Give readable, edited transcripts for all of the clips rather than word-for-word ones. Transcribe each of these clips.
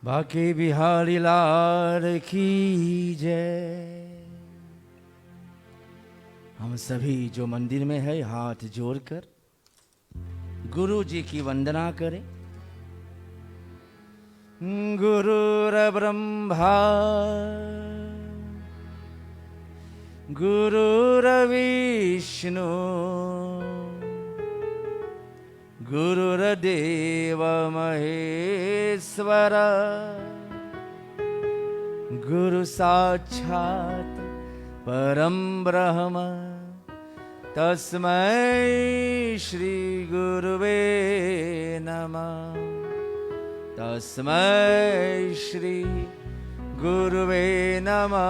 बाके बिहारी लाल की जय। हम सभी जो मंदिर में है हाथ जोड़कर गुरु जी की वंदना करें। गुरुर ब्रह्मा गुरुर्विष्णु गुरुर्देव महेश्वर गुरु साक्षात् परम ब्रह्म तस्मै श्री गुरुवे नमः। तस्मै श्री गुरुवे नमः।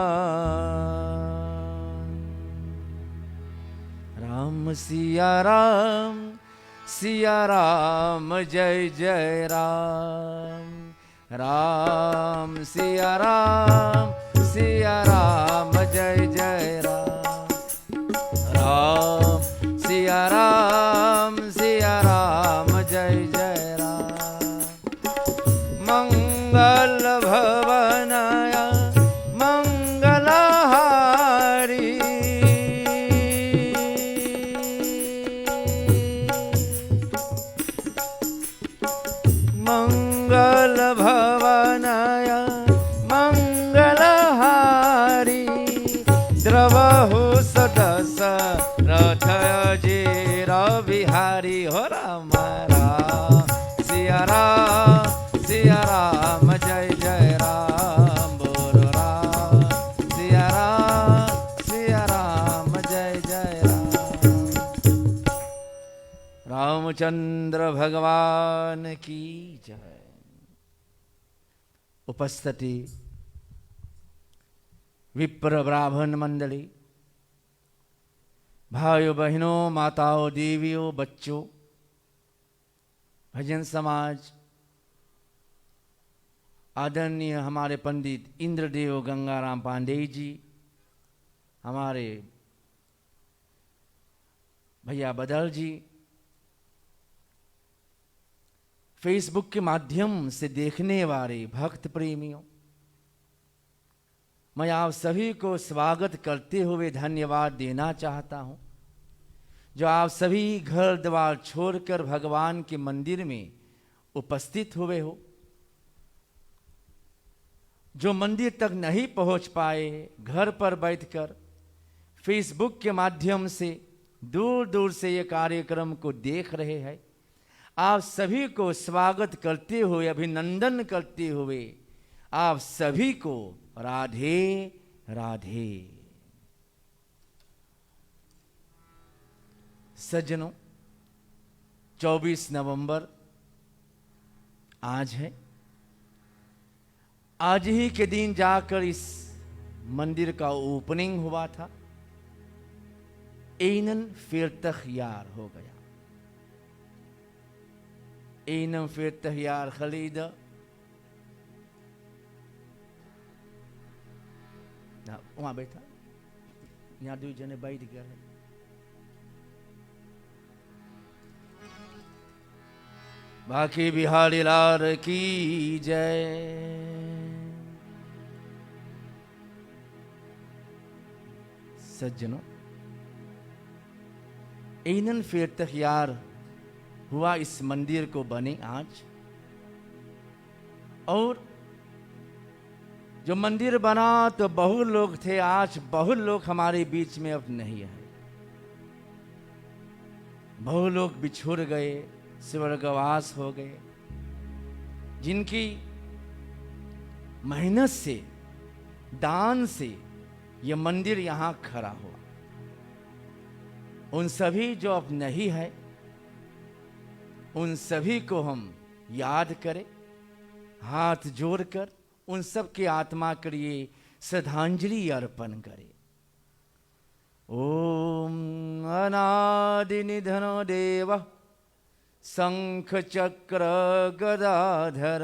राम सिया राम जय जय राम। राम सिया राम जय जय राम। राम सिया राम जय जय राम। मंगल भवनय मंगलहारी मंगल भवनय मंगलहारी द्रवहु सदस रथ अजीर बिहारी। हो राम राम सिया राम जय जय राम। बोलो राम सिया राम जय जय राम। रामचंद्र भगवान की जय। उपस्थिति विप्र ब्राह्मण मंडली, भाइयों बहनों, माताओं, देवियों, बच्चों, भजन समाज, आदरणीय हमारे पंडित इंद्रदेव गंगाराम पांडेय जी, हमारे भैया बदल जी, फेसबुक के माध्यम से देखने वाले भक्त प्रेमियों, मैं आप सभी को स्वागत करते हुए धन्यवाद देना चाहता हूं, जो आप सभी घर द्वार छोड़कर भगवान के मंदिर में उपस्थित हुए हो। जो मंदिर तक नहीं पहुंच पाए, घर पर बैठकर फेसबुक के माध्यम से दूर दूर से ये कार्यक्रम को देख रहे हैं, आप सभी को स्वागत करते हुए, अभिनंदन करते हुए आप सभी को राधे राधे। सज्जनों, 24 नवंबर आज है। आज ही के दिन जाकर इस मंदिर का ओपनिंग हुआ था। एनन फिर तैयार हो गया। एनन फिर तैयार खरीद ना, वहां बैठा, यहाँ दो जने बैठ गए। बाकी बिहारी लाल की जय। सज्जनों, एनन फिर तैयार हुआ इस मंदिर को बने आज, और जो मंदिर बना तो बहुत लोग थे, आज बहुत लोग हमारे बीच में अब नहीं है। बहुत लोग बिछुड़ गए, स्वर्गवास हो गए, जिनकी मेहनत से, दान से यह मंदिर यहां खड़ा हुआ। उन सभी जो अब नहीं है, उन सभी को हम याद करें, हाथ जोड़कर उन सब की आत्मा के लिए श्रद्धांजलि अर्पण करें। ओम अनादि निधनो देव शंख चक्र गदाधर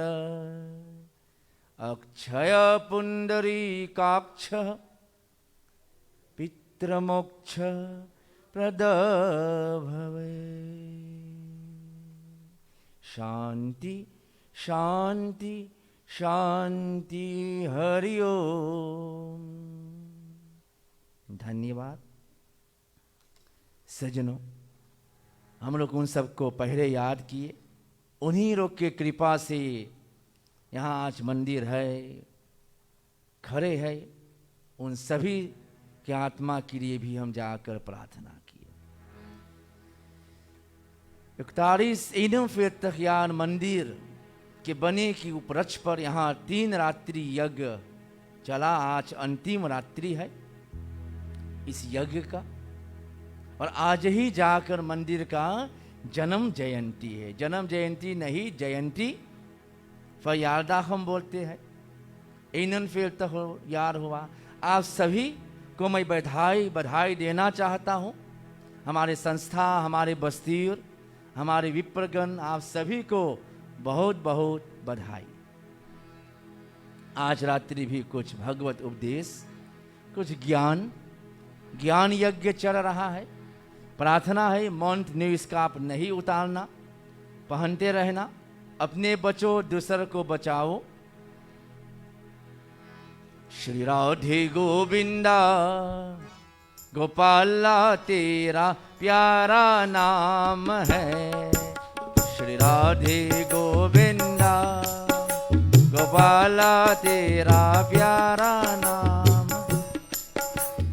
अक्षय पुंडरीकाक्ष पितृमोक्ष प्रद भवे। शांति शांति शांति हरि ओम। धन्यवाद सज्जनों, हम लोग उन सबको पहले याद किए, उन्हीं लोग के कृपा से यहाँ आज मंदिर है, खड़े है। उन सभी के आत्मा के लिए भी हम जाकर प्रार्थना किए। 41 इनम फेतखयान मंदिर के बने के उपलक्ष्य पर यहाँ 3 रात्रि यज्ञ चला। आज अंतिम रात्रि है इस यज्ञ का, और आज ही जाकर मंदिर का जन्म जयंती है। जन्म जयंती नहीं, जयंती फयादा हम बोलते हैं। इनन फेर तक यार हुआ। आप सभी को मैं बधाई देना चाहता हूँ। हमारे संस्था, हमारे बस्तीर, हमारे विप्रगण, आप सभी को बहुत बहुत बधाई। आज रात्रि भी कुछ भगवत उपदेश, कुछ ज्ञान यज्ञ चल रहा है। प्रार्थना है मौन न्यूज का आप नहीं उतारना, पहनते रहना। अपने बचो, दूसर को बचाओ। श्री राधे गोविंदा गोपाला तेरा प्यारा नाम है। श्री राधे गोविंदा गोपाला तेरा प्यारा नाम,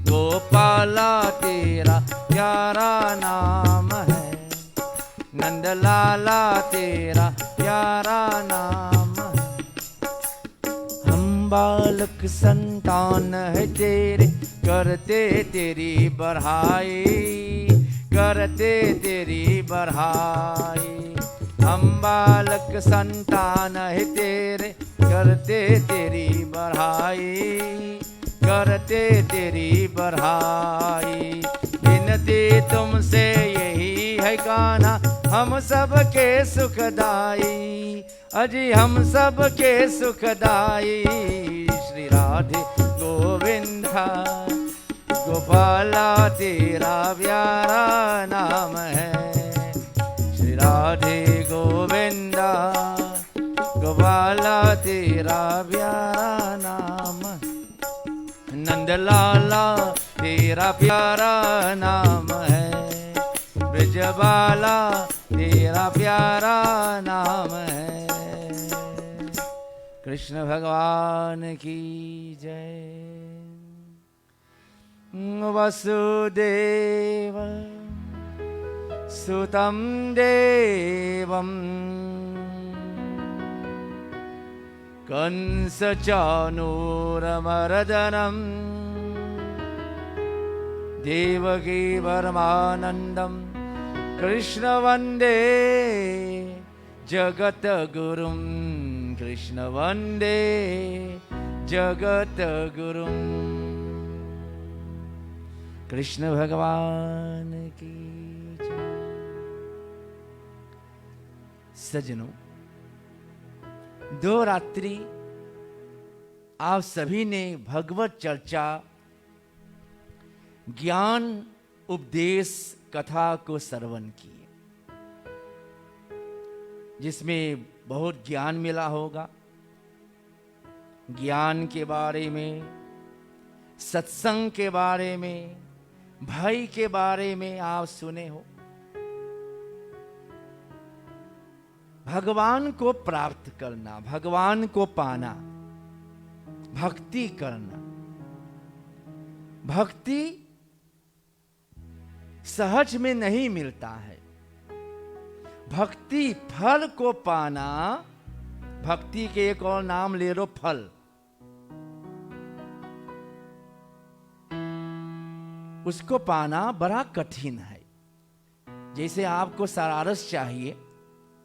गोपाला तेरा प्यारा नाम है। नंदलाला तेरा प्यारा नाम है। हम बालक संतान है तेरे, करते तेरी बड़ाई, करते तेरी बड़ाई। हम बालक संतान है तेरे, करते तेरी बड़ाई, करते तेरी बड़ाई। विनती तुमसे यही है गाना, हम सबके सुखदाई, अजी हम सबके सुखदाई। श्री राधे गोविंदा गोपाला तेरा प्यारा नाम है। श्री राधे गोविंदा गोपाला तेरा प्यारा नाम, नंदलाला तेरा प्यारा नाम है। ब्रजबाला तेरा प्यारा नाम है। कृष्ण भगवान की जय। वसुदेव सुतं देवं कंस चाणूरमर्दनं, देवकी परमानंदं कृष्ण वंदे जगत गुरुं। कृष्ण वंदे जगत गुरुं। कृष्ण भगवान की जय। सज्जनों, 2 रात्रि आप सभी ने भगवत चर्चा, ज्ञान उपदेश कथा को श्रवण किए, जिसमें बहुत ज्ञान मिला होगा। ज्ञान के बारे में, सत्संग के बारे में, भय के बारे में आप सुने हो। भगवान को प्राप्त करना, भगवान को पाना, भक्ति करना। भक्ति सहज में नहीं मिलता है। भक्ति फल को पाना, भक्ति के एक और नाम ले लो, फल। उसको पाना बड़ा कठिन है। जैसे आपको सरारस चाहिए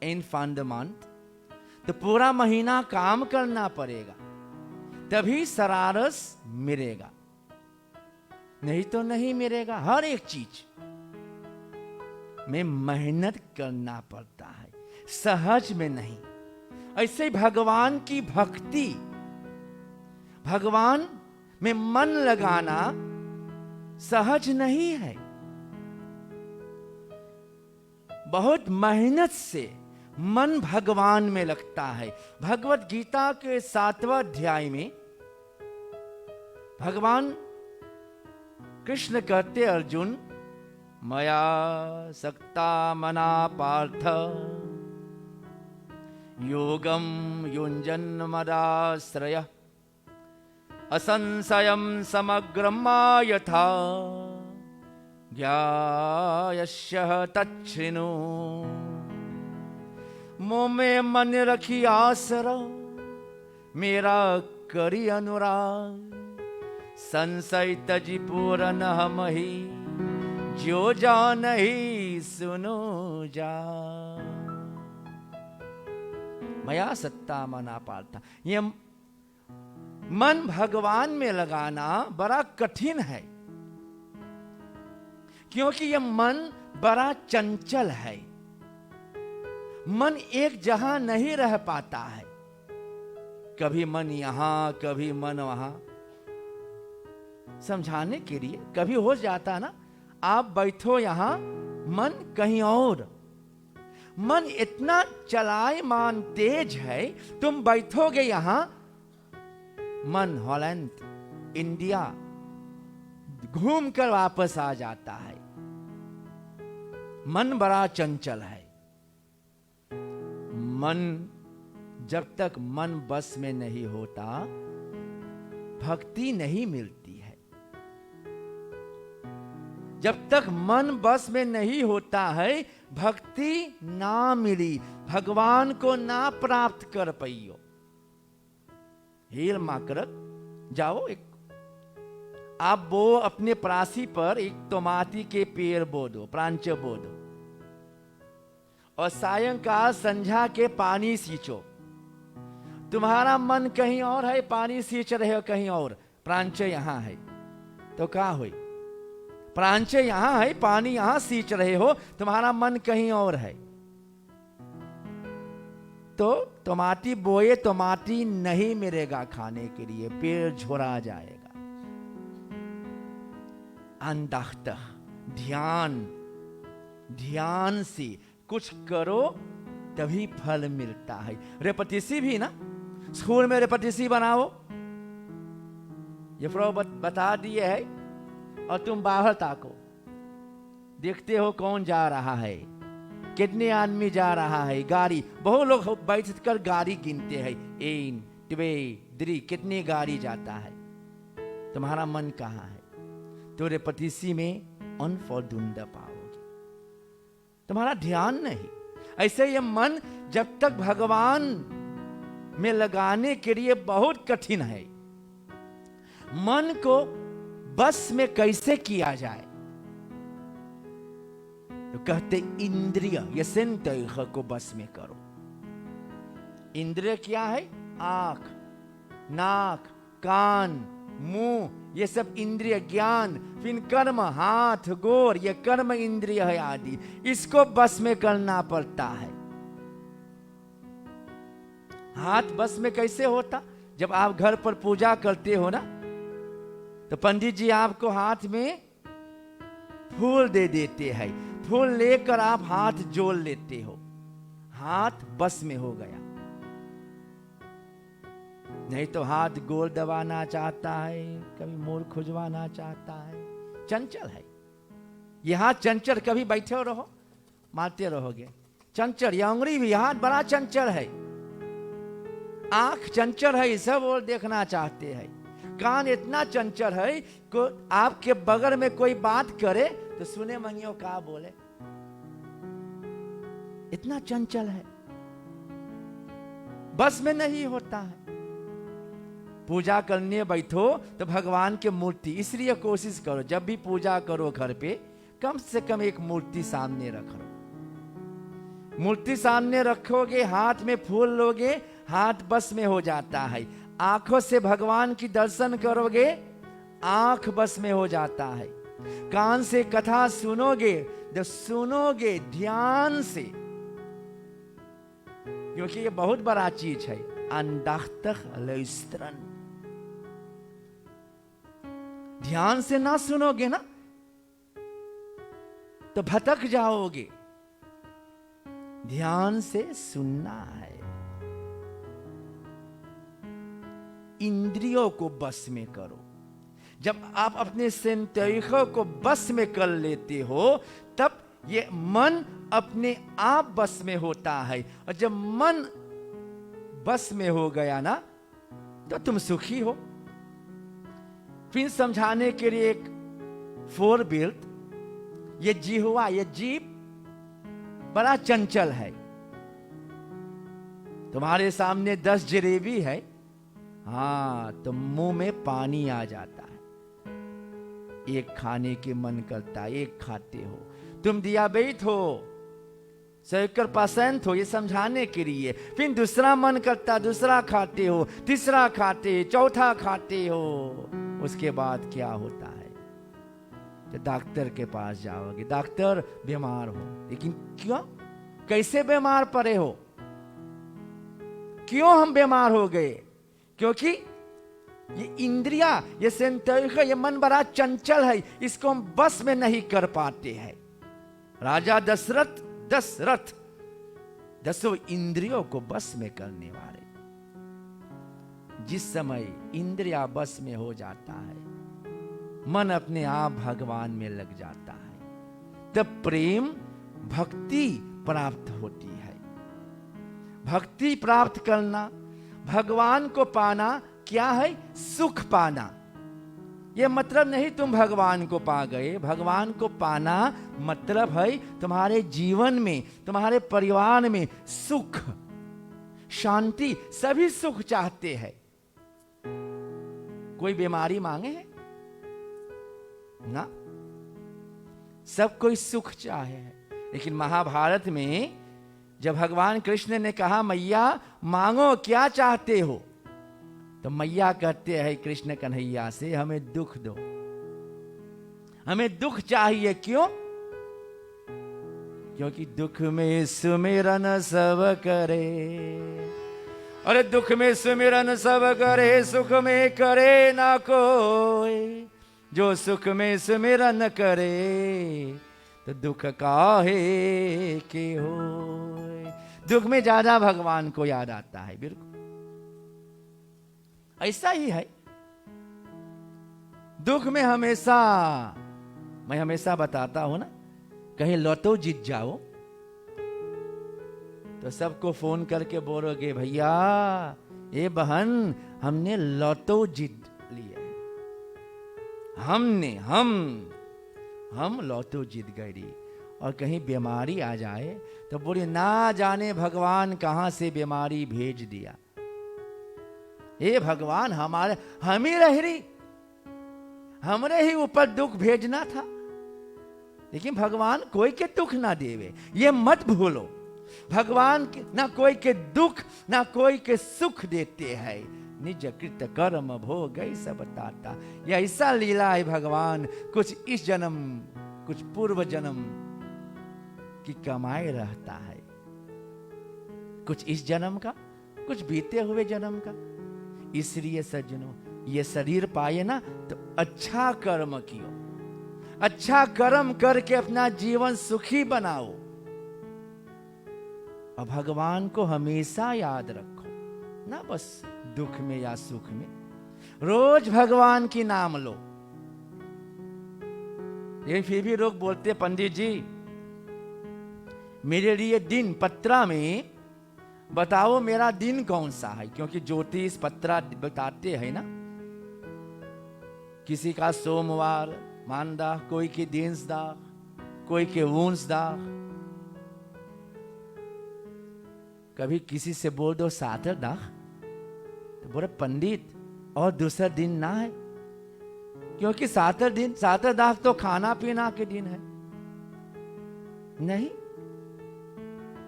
एंड फॉर द मंथ, तो पूरा महीना काम करना पड़ेगा, तभी सरारस मिलेगा, नहीं तो नहीं मिलेगा। हर एक चीज में मेहनत करना पड़ता है, सहज में नहीं। ऐसे भगवान की भक्ति, भगवान में मन लगाना सहज नहीं है। बहुत मेहनत से मन भगवान में लगता है। भगवत गीता के 7वां अध्याय में भगवान कृष्ण कहते, अर्जुन मया सक्ता मना पार्थ योगम युञ्जन् मदाश्रय असंशयं समग्रं यथा ज्ञायस्य तच्छृणु। मोह में मन रखी आसरा मेरा करी अनुराग संशय तजी पूरन हमहि जो जान ही सुनो जा। मया सत्ता मना पार्थ, ये मन भगवान में लगाना बड़ा कठिन है, क्योंकि यह मन बड़ा चंचल है। मन एक जहां नहीं रह पाता है, कभी मन यहां कभी मन वहां। समझाने के लिए कभी हो जाता ना, आप बैठो यहां मन कहीं और, मन इतना चलायमान तेज है, तुम बैठोगे यहां मन हॉलैंड इंडिया घूम कर वापस आ जाता है। मन बड़ा चंचल है। मन जब तक मन बस में नहीं होता भक्ति नहीं मिलती है। जब तक मन बस में नहीं होता है भक्ति ना मिली, भगवान को ना प्राप्त कर पाइयो। हील माकर जाओ, एक आप वो अपने प्रासी पर एक टमाटी के पेड़ बो दो, प्रांच बो दो, और सायंकाल संध्या के पानी सींचो। तुम्हारा मन कहीं और है, पानी सींच रहे हो कहीं और, प्रांच यहां है, तो क्या हुई? प्रांच यहां है, पानी यहां सींच रहे हो, तुम्हारा मन कहीं और है, तो टमाटी बोए टमाटी नहीं मिलेगा खाने के लिए, पेड़ झुरा जाएगा। अंदाख्त ध्यान, ध्यान से कुछ करो तभी फल मिलता है। रेपटिसी भी ना, स्कूल में रेपटिसी बनाओ, ये फ्रो बता दिए है, और तुम बाहर ताको, देखते हो कौन जा रहा है, कितने आदमी जा रहा है। गाड़ी, बहुत लोग बैठकर गाड़ी गिनते हैं, 1 2 3 कितनी गाड़ी जाता है। तुम्हारा मन कहाँ है? तो रेपटिसी में अनफॉर्डुंडा पाओगे, तुम्हारा ध्यान नहीं। ऐसे ये मन जब तक भगवान में लगाने के लिए बहुत कठिन है। मन को बस में कैसे किया जाए? तो कहते इंद्रिय यसेंतैख को बस में करो। इंद्रिय क्या है? आंख, नाक, कान, मुंह, ये सब इंद्रिय। ज्ञान, फिर कर्म, हाथ गोर, ये कर्म इंद्रिय है आदि, इसको बस में करना पड़ता है। हाथ बस में कैसे होता? जब आप घर पर पूजा करते हो ना, तो पंडित जी आपको हाथ में फूल दे देते हैं, फूल लेकर आप हाथ जोड़ लेते हो, हाथ बस में हो गया। नहीं तो हाथ गोल दबाना चाहता है, कभी मोर खुजवाना चाहता है, चंचल है ये हाथ। चंचल, कभी बैठे रहो मारते रहोगे, चंचल। ये उंगली भी, हाथ बड़ा चंचल है, आंख चंचल है, सब और देखना चाहते हैं। कान इतना चंचल है को आपके बगल में कोई बात करे तो सुने मंगियो का बोले, इतना चंचल है, बस में नहीं होता है। पूजा करने बैठो तो भगवान के मूर्ति, इसलिए कोशिश करो जब भी पूजा करो घर पे कम से कम एक मूर्ति सामने रखो। मूर्ति सामने रखोगे, हाथ में फूल लोगे, हाथ बस में हो जाता है। आंखों से भगवान की दर्शन करोगे, आंख बस में हो जाता है। कान से कथा सुनोगे, जब सुनोगे ध्यान से, क्योंकि ये बहुत बड़ा चीज है। अंदाख्तख लैस्त्रन, ध्यान से ना सुनोगे ना तो भटक जाओगे। ध्यान से सुनना है, इंद्रियों को बस में करो। जब आप अपने संदेहों को बस में कर लेते हो तब ये मन अपने आप बस में होता है, और जब मन बस में हो गया ना तो तुम सुखी हो। फिर समझाने के लिए एक फोर बिल्ट, ये जिह्वा, ये जीभ बड़ा चंचल है। तुम्हारे सामने 10 जलेबी है, हाँ तो मुंह में पानी आ जाता है, एक खाने के मन करता है, एक खाते हो। तुम दियाबेत हो, 100% हो, ये समझाने के लिए। फिर दूसरा मन करता, दूसरा खाते हो, तीसरा खाते, चौथा खाते हो। उसके बाद क्या होता है, तो डॉक्टर के पास जाओगे, डॉक्टर बीमार हो। लेकिन क्यों, कैसे बीमार पड़े हो, क्यों हम बीमार हो गए? क्योंकि ये इंद्रिया, ये संदेह, ये मन बड़ा चंचल है, इसको हम बस में नहीं कर पाते हैं। राजा दशरथ 10 इंद्रियों को बस में करने वाले। जिस समय इंद्रिया बस में हो जाता है, मन अपने आप भगवान में लग जाता है, तब प्रेम भक्ति प्राप्त होती है। भक्ति प्राप्त करना, भगवान को पाना क्या है? सुख पाना। यह मतलब नहीं तुम भगवान को पा गए। भगवान को पाना मतलब है तुम्हारे जीवन में, तुम्हारे परिवार में सुख, शांति, सभी सुख चाहते हैं। कोई बीमारी मांगे है ना? सब कोई सुख चाहे है। लेकिन महाभारत में जब भगवान कृष्ण ने कहा मैया मांगो क्या चाहते हो, तो मैया कहते हैं कृष्ण कन्हैया से, हमें दुख दो, हमें दुख चाहिए। क्यों? क्योंकि दुख में सुमिरन सब करे। अरे दुख में सुमिरन सब करे, सुख में करे ना कोई। जो सुख में सुमिरन करे, तो दुख काहे के हो। दुख में ज्यादा भगवान को याद आता है। बिल्कुल ऐसा ही है। दुख में हमेशा, मैं हमेशा बताता हूं ना, कहीं लॉटो जीत जाओ तो सबको फोन करके बोलोगे भैया, ए बहन, हमने लॉटो जीत लिया है, हम लॉटो जीत गए। और कहीं बीमारी आ जाए तो बोले ना जाने भगवान कहां से बीमारी भेज दिया। हे भगवान, हमरे ही ऊपर दुख भेजना था। लेकिन भगवान कोई के दुख ना देवे, ये मत भूलो। भगवान ना कोई के दुख ना कोई के सुख देते हैं। निज कृत कर्म भोग सब ताता। यह ऐसा लीला है भगवान, कुछ इस जन्म, कुछ पूर्व जन्म की कमाई रहता है, कुछ इस जन्म का, कुछ बीते हुए जन्म का। इसलिए सज्जनों, ये शरीर पाए ना तो अच्छा कर्म कियो, अच्छा कर्म करके अपना जीवन सुखी बनाओ। और भगवान को हमेशा याद रखो, ना बस दुख में या सुख में। रोज भगवान की नाम लो। लेकिन फिर भी लोग बोलते पंडित जी मेरे लिए दिन पत्रा में बताओ मेरा दिन कौन सा है, क्योंकि ज्योतिष पत्रा बताते हैं ना, किसी का सोमवार मानदाह, कोई के दिनसदाह, कोई के ऊंसदाह। कभी किसी से बोल दो सातरदाह तो बोले पंडित और दूसरा दिन ना है, क्योंकि सातरदाह तो खाना पीना के दिन है। नहीं,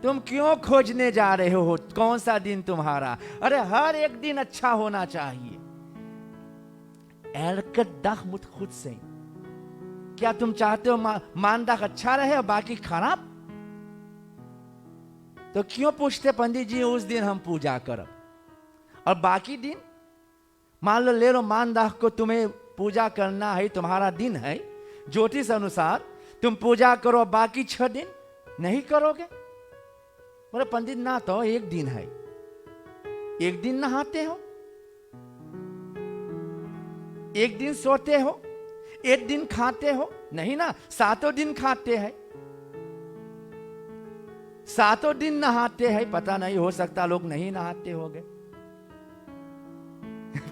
तुम क्यों खोजने जा रहे हो कौन सा दिन तुम्हारा? अरे हर एक दिन अच्छा होना चाहिए। एलकदाह मुझ खुद से, क्या तुम चाहते हो मानदाह अच्छा रहे और बाकी खराब? तो क्यों पूछते पंडित जी उस दिन हम पूजा करब और बाकी दिन? मान लो ले लो मानदाह को तुम्हें पूजा करना है, तुम्हारा दिन है, ज्योतिष अनुसार तुम पूजा करो, बाकी 6 दिन नहीं करोगे बोले पंडित ना तो एक दिन है, एक दिन नहाते हो, एक दिन सोते हो, एक दिन खाते हो, नहीं ना, सातों दिन खाते हैं, सातों दिन नहाते हैं। पता नहीं, हो सकता लोग नहीं नहाते होंगे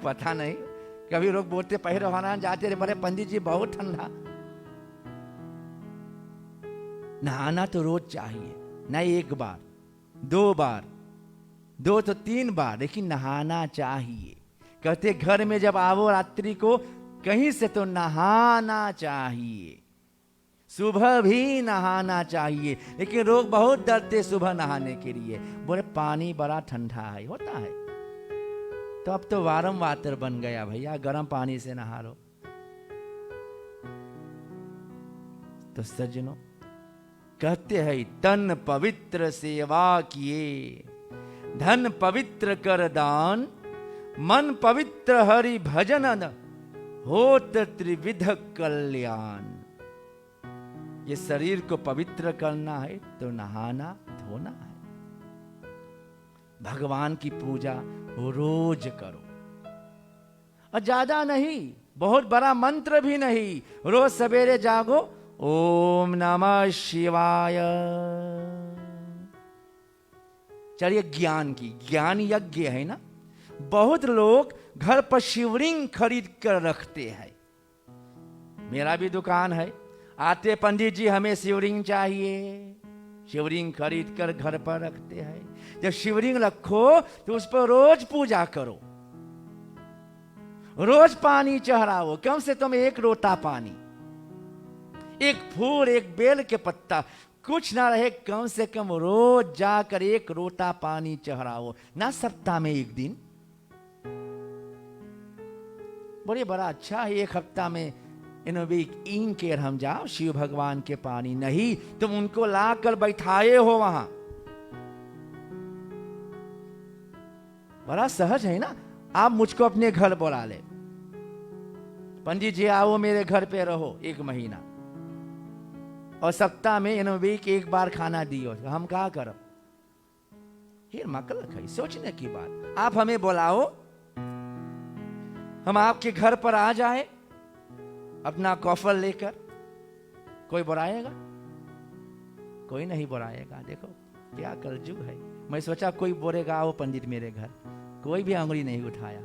पता नहीं। कभी लोग बोलते पहलवान जाते रहे, बोले पंडित जी बहुत ठंडा। नहाना तो रोज चाहिए, नहीं एक बार, 2 बार, 2 तो 3 बार, लेकिन नहाना चाहिए। कहते घर में जब आवो रात्रि को कहीं से तो नहाना चाहिए, सुबह भी नहाना चाहिए। लेकिन लोग बहुत डरते सुबह नहाने के लिए, बोले पानी बड़ा ठंडा है। होता है तो अब तो वारम वाटर बन गया भैया, गर्म पानी से नहा लो। तो सज्जनों कहते हैं तन पवित्र सेवा किए, धन पवित्र कर दान, मन पवित्र हरि भजन, होत त्रिविध कल्याण। ये शरीर को पवित्र करना है तो नहाना धोना है। भगवान की पूजा रोज करो, और ज्यादा नहीं, बहुत बड़ा मंत्र भी नहीं, रोज सवेरे जागो, ओम नमः शिवाय। चलिए ज्ञान की, ज्ञान यज्ञ है ना। बहुत लोग घर पर शिवलिंग खरीद कर रखते हैं। मेरा भी दुकान है, आते पंडित जी हमें शिवलिंग चाहिए, शिवलिंग खरीद कर घर पर रखते हैं। जब शिवलिंग रखो तो उस पर रोज पूजा करो, रोज पानी चढ़ाओ, कम से कम 1 लोटा पानी, 1 फूल, 1 बेल के पत्ता, कुछ ना रहे, कम से कम रोज जाकर 1 लोटा पानी चढ़ाओ ना, सप्ताह में 1 दिन। बड़े बड़ा अच्छा है, 1 हफ्ता में इन केर हम जाओ शिव भगवान के पानी। नहीं, तुम उनको लाकर बैठाए हो वहां, बड़ा सहज है ना। आप मुझको अपने घर बुला ले, पंडित जी आओ मेरे घर पे रहो 1 महीना, और सप्ताह में 1 बार खाना दियो, हम क्या करो? ये मकलक है, सोचने की बात। आप हमें बुलाओ, हम आपके घर पर आ जाए अपना कॉफर लेकर, कोई बुलाएगा? कोई नहीं बुलाएगा। देखो क्या कलयुग है। मैं सोचा कोई बोलेगा आओ पंडित मेरे घर, कोई भी अंगुली नहीं उठाया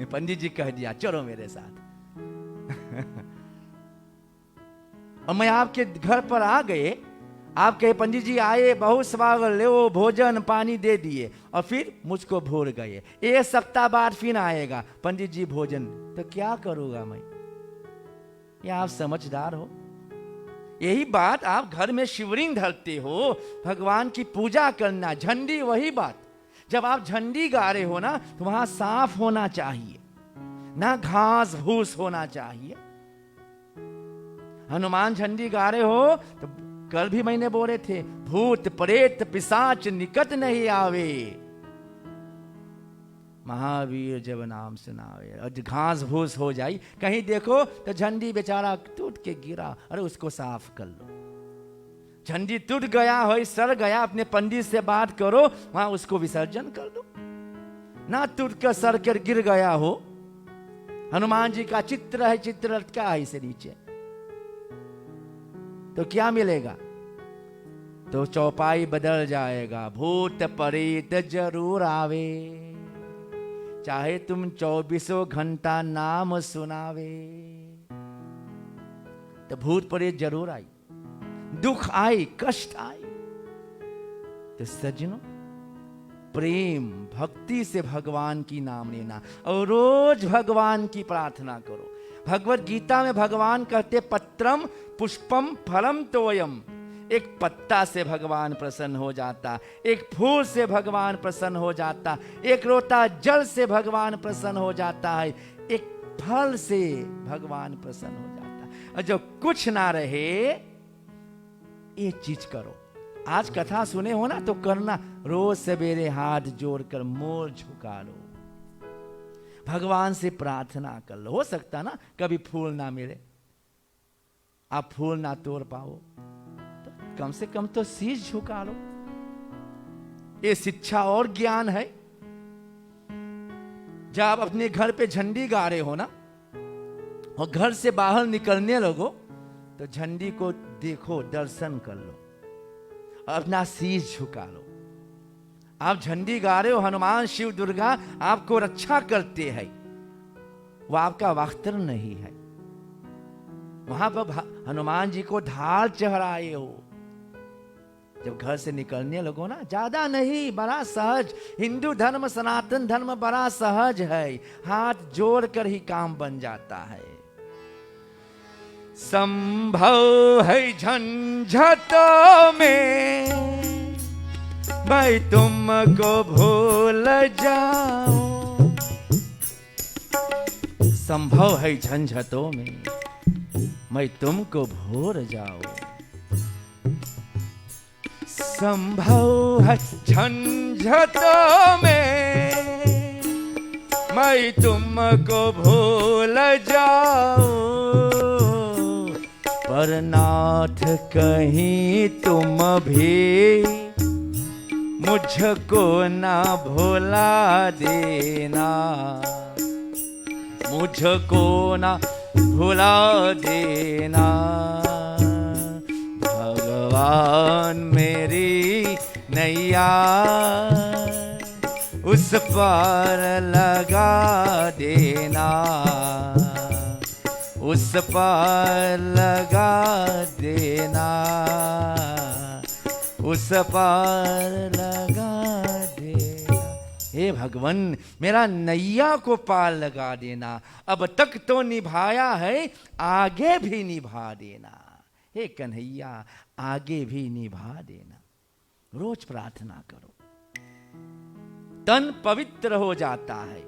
पंडित जी कह दिया चलो मेरे साथ और मैं आपके घर पर आ गए, आप कहे पंडित जी आए, बहुत स्वागत, ले वो भोजन पानी दे दिए, और फिर मुझको भूल गए। 1 सप्ताह बाद फिर आएगा पंडित जी भोजन, तो क्या करूंगा मैं? या आप समझदार हो? यही बात आप घर में शिवलिंग धरते हो, भगवान की पूजा करना, झंडी, वही बात। जब आप झंडी गा रहे हो ना, तो वहां साफ होना चाहिए ना, घास फूस होना चाहिए। हनुमान झंडी गा रहे हो तो कल भी मैंने बोले थे, भूत प्रेत पिशाच निकट नहीं आवे, महावीर जब नाम सुनावे। और घास भूस हो जाई कहीं देखो तो झंडी बेचारा टूट के गिरा, अरे उसको साफ कर लो। झंडी टूट गया हो, सड़ गया, अपने पंडित से बात करो, वहां उसको विसर्जन कर दो ना। टूट कर सड़ कर गिर गया हो, हनुमान जी का चित्र है, चित्र लटका है इसे नीचे, तो क्या मिलेगा? तो चौपाई बदल जाएगा, भूत प्रेत जरूर आवे, चाहे तुम 24 घंटा नाम सुनावे। तो भूत प्रेत जरूर आई, दुख आई, कष्ट आई। तो सज्जनों प्रेम भक्ति से भगवान की नाम लेना, और रोज भगवान की प्रार्थना करो। भगवत गीता में भगवान कहते पत्रम पुष्पम फलम तोयम, एक पत्ता से भगवान प्रसन्न हो जाता, एक फूल से भगवान प्रसन्न हो जाता, एक लोटा जल से भगवान प्रसन्न हो जाता है, एक फल से भगवान प्रसन्न हो जाता। और जो कुछ ना रहे, एक चीज करो। आज कथा सुने हो ना, तो करना, रोज सवेरे हाथ जोड़कर मोर झुका लो, भगवान से प्रार्थना कर लो। हो सकता ना कभी फूल ना मिले, आप फूल ना तोड़ पाओ, तो कम से कम तो शीश झुका लो। ये शिक्षा और ज्ञान है। जब आप अपने घर पे झंडी गा रहे हो ना, और घर से बाहर निकलने लगो, तो झंडी को देखो, दर्शन कर लो, अपना शीश झुका लो। आप झंडी गा रहे हो, हनुमान शिव दुर्गा आपको रक्षा करते हैं, वो आपका वस्त्र नहीं है। वहां पर हनुमान जी को ढाल चढ़ाए हो। जब घर से निकलने लगो ना, ज्यादा नहीं, बड़ा सहज। हिंदू धर्म, सनातन धर्म बड़ा सहज है, हाथ जोड़ कर ही काम बन जाता है। संभव है झंझटों में मैं तुमको भूल जाऊं। संभव है झंझटों में मैं तुमको भूल जाऊं। संभव है झंझटों में मैं तुमको भूल जाऊं, पर नाथ कहीं तुम भी मुझको ना भुला देना, मुझको ना भुला देना। भगवान मेरी नैया उस पार लगा देना, उस पार लगा देना, उस पार लगा देना। हे भगवान, मेरा नैया को पार लगा देना। अब तक तो निभाया है, आगे भी निभा देना। हे कन्हैया, आगे भी निभा देना। रोज प्रार्थना करो, तन पवित्र हो जाता है।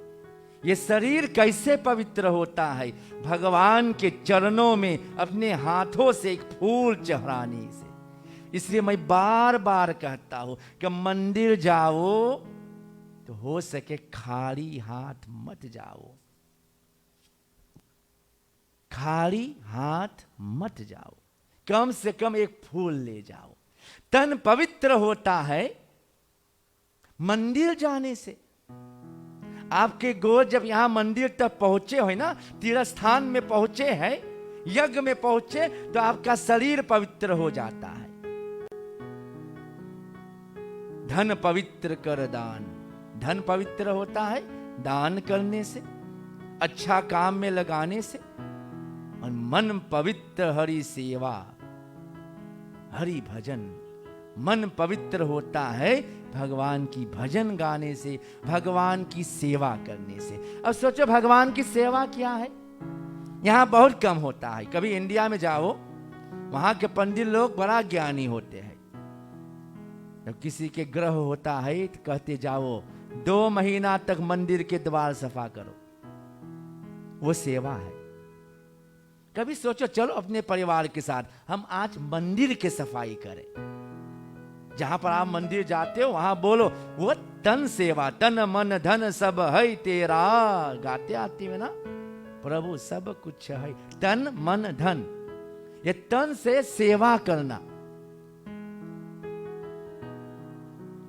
ये शरीर कैसे पवित्र होता है? भगवान के चरणों में अपने हाथों से एक फूल चढ़ाने से। इसलिए मैं बार बार कहता हूं कि मंदिर जाओ तो हो सके खाली हाथ मत जाओ, खाली हाथ मत जाओ, कम से कम एक फूल ले जाओ। तन पवित्र होता है मंदिर जाने से। आपके गोद जब यहां मंदिर तक पहुंचे हो ना, तीर्थ स्थान में पहुंचे हैं, यज्ञ में पहुंचे, तो आपका शरीर पवित्र हो जाता है। धन पवित्र कर दान, धन पवित्र होता है दान करने से, अच्छा काम में लगाने से। और मन पवित्र हरि सेवा, हरि भजन, मन पवित्र होता है भगवान की भजन गाने से, भगवान की सेवा करने से। अब सोचो भगवान की सेवा क्या है? यहां बहुत कम होता है। कभी इंडिया में जाओ, वहां के पंडित लोग बड़ा ज्ञानी होते हैं। जब किसी के ग्रह होता है तो कहते जाओ 2 महीना तक मंदिर के द्वार सफा करो, वो सेवा है। कभी सोचो चलो अपने परिवार के साथ हम आज मंदिर की सफाई करें। जहां पर आप मंदिर जाते हो वहां बोलो वो तन सेवा, तन मन धन सब है तेरा। गाते आती में ना, प्रभु सब कुछ है, तन मन धन। ये तन से सेवा करना,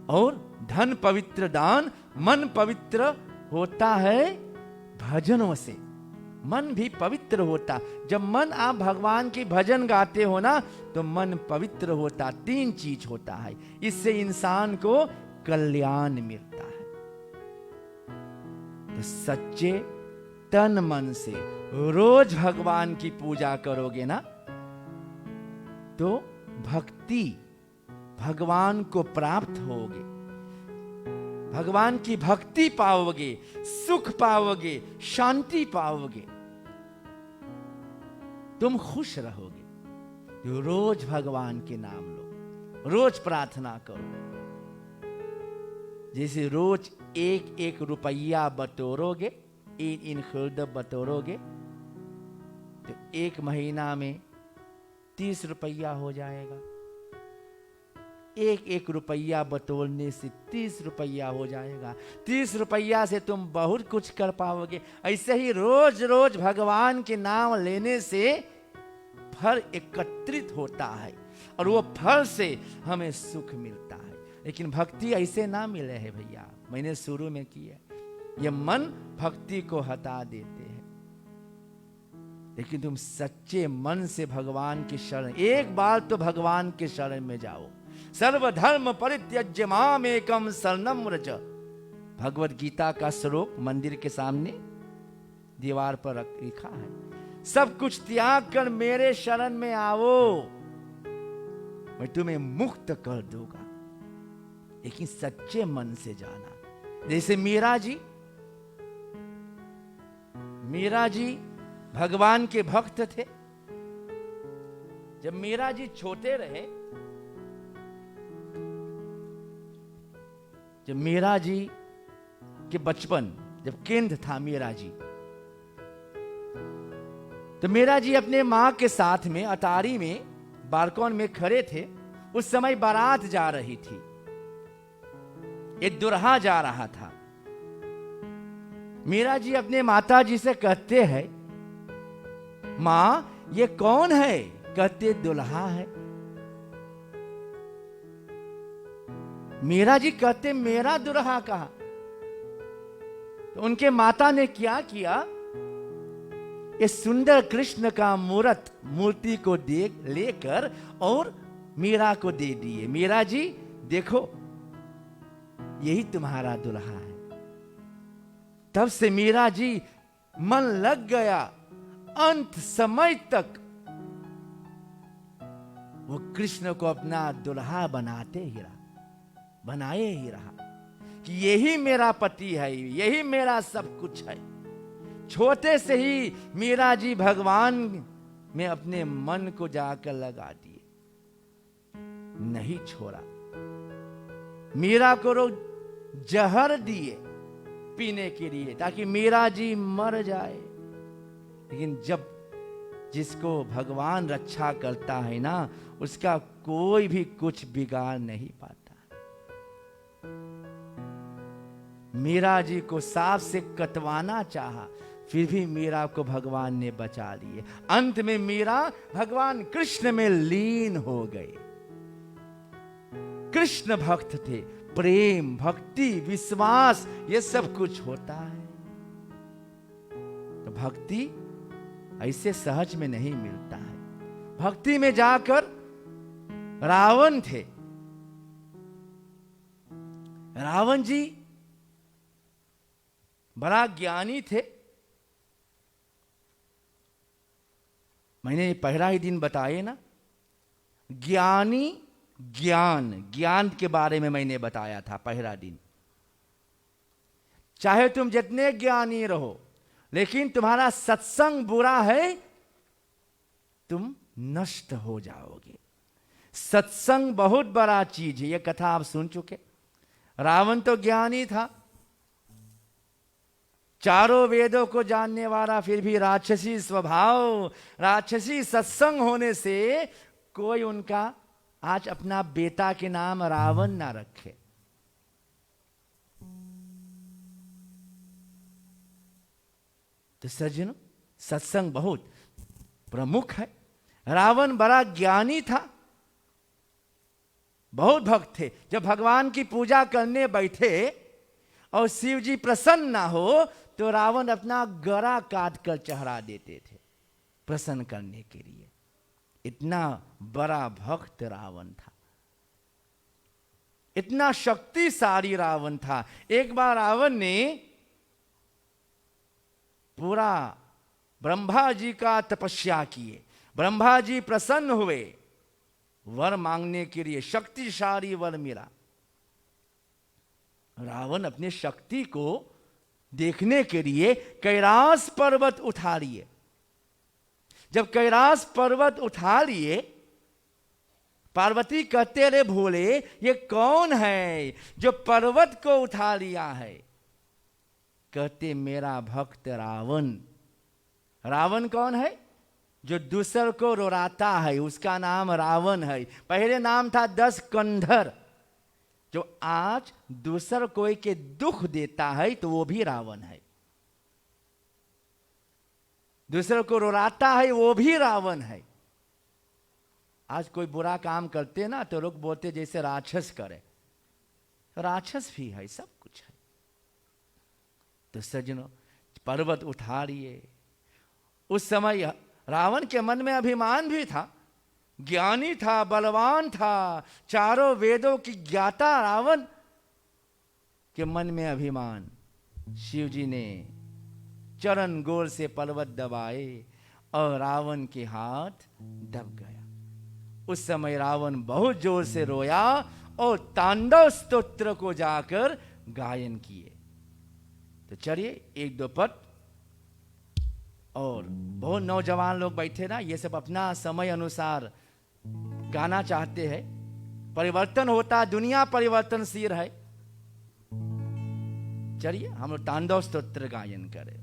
और धन पवित्र दान, मन पवित्र होता है भजनों से। मन भी पवित्र होता। जब मन आप भगवान की भजन गाते हो ना, तो मन पवित्र होता। 3 चीज होता है, इससे इंसान को कल्याण मिलता है। तो सच्चे तन मन से रोज भगवान की पूजा करोगे ना, तो भक्ति, भगवान को प्राप्त होगे, भगवान की भक्ति पाओगे, सुख पाओगे, शांति पाओगे, तुम खुश रहोगे। रोज भगवान के नाम लो, रोज प्रार्थना करो। जैसे रोज 1-1 रुपया बटोरोगे, इन खुर्द बटोरोगे, तो 1 महीना में 30 रुपया हो जाएगा। 1-1 रुपया बटोरने से 30 रुपया हो जाएगा। 30 रुपया से तुम बहुत कुछ कर पाओगे। ऐसे ही रोज रोज भगवान के नाम लेने से फल एकत्रित होता है। और वो फल से हमें सुख मिलता है। लेकिन भक्ति ऐसे ना मिले है भैया, मैंने शुरू में किया, ये मन भक्ति को हटा देते हैं। लेकिन तुम सच्चे मन से भगवान की शरण, एक बार तो भगवान के शरण में जाओ। सर्वधर्म परित्यज्य माम एकम शरणम व्रज, भगवत गीता का श्लोक मंदिर के सामने दीवार पर लिखा है। सब कुछ त्याग कर मेरे शरण में आओ, मैं तुम्हें मुक्त कर दूंगा। लेकिन सच्चे मन से जाना। जैसे मीरा जी भगवान के भक्त थे। जब मीरा जी छोटे रहे, जब मीरा जी के बचपन, जब केंद्र था मीरा जी, तो मीरा जी अपने मां के साथ में अटारी में बालकन में खड़े थे। उस समय बारात जा रही थी, एक दुल्हा जा रहा था। मीरा जी अपने माता जी से कहते हैं, मां ये कौन है? कहते दुल्हा है। मीरा जी कहते मेरा दुल्हा कहा? तो उनके माता ने क्या किया, इस सुंदर कृष्ण का मूर्ति को देख लेकर और मीरा को दे दिए। मीरा जी देखो, यही तुम्हारा दुल्हा है। तब से मीरा जी मन लग गया, अंत समय तक वो कृष्ण को अपना दुल्हा बनाए ही रहा कि यही मेरा पति है, यही मेरा सब कुछ है। छोटे से ही मीरा जी भगवान में अपने मन को जाकर लगा दिए, नहीं छोड़ा। मीरा को रोज जहर दिए पीने के लिए ताकि मीरा जी मर जाए। लेकिन जब जिसको भगवान रक्षा करता है ना, उसका कोई भी कुछ बिगाड़ नहीं पाता। मीरा जी को सांप से कटवाना चाहा, फिर भी मीरा को भगवान ने बचा लिए। अंत में मीरा भगवान कृष्ण में लीन हो गए। कृष्ण भक्त थे। प्रेम, भक्ति, विश्वास, ये सब कुछ होता है। तो भक्ति ऐसे सहज में नहीं मिलता है। भक्ति में जाकर रावण थे। रावण जी बड़ा ज्ञानी थे। मैंने पहला ही दिन बताए ना, ज्ञान के बारे में मैंने बताया था पहला दिन। चाहे तुम जितने ज्ञानी रहो, लेकिन तुम्हारा सत्संग बुरा है, तुम नष्ट हो जाओगे। सत्संग बहुत बड़ा चीज है। यह कथा आप सुन चुके। रावण तो ज्ञानी था, चारों वेदों को जानने वाला, फिर भी राक्षसी स्वभाव, राक्षसी सत्संग होने से कोई उनका आज अपना बेटा के नाम रावण ना रखे। तो सज्जनों, सत्संग बहुत प्रमुख है। रावण बड़ा ज्ञानी था, बहुत भक्त थे। जब भगवान की पूजा करने बैठे और शिव जी प्रसन्न ना हो, तो रावण अपना गला काट कर चढ़ा देते थे प्रसन्न करने के लिए। इतना बड़ा भक्त रावण था, इतना शक्तिशाली रावण था। एक बार रावण ने पूरा ब्रह्मा जी का तपस्या किए। ब्रह्मा जी प्रसन्न हुए, वर मांगने के लिए शक्तिशाली वर मिला। रावण अपने शक्ति को देखने के लिए कैलाश पर्वत उठा लिए। जब कैलाश पर्वत उठा लिए, पार्वती कहते रे भोले, ये कौन है जो पर्वत को उठा लिया है? कहते मेरा भक्त रावण। रावण कौन है? जो दूसर को रुलाता है, उसका नाम रावण है। पहले नाम था दशकंधर। जो आज दूसर कोई के दुख देता है, तो वो भी रावण है। दूसरे को रुलाता है, वो भी रावण है। आज कोई बुरा काम करते ना तो लोग बोलते जैसे राक्षस करे, राक्षस भी है, सब कुछ है। तो सज्जनों, पर्वत उठा लिए। उस समय रावण के मन में अभिमान भी था, ज्ञानी था, बलवान था, चारों वेदों की ज्ञाता रावण के मन में अभिमान। शिव जी ने चरण गोर से पर्वत दबाए और रावण के हाथ दब गया। उस समय रावण बहुत जोर से रोया और तांडव स्तोत्र को जाकर गायन किए। तो चलिए एक दो पद, और बहुत नौजवान लोग बैठे ना, ये सब अपना समय अनुसार गाना चाहते हैं। परिवर्तन होता, दुनिया परिवर्तनशील है। चलिए हम लोग तांडव स्तोत्र गायन करें।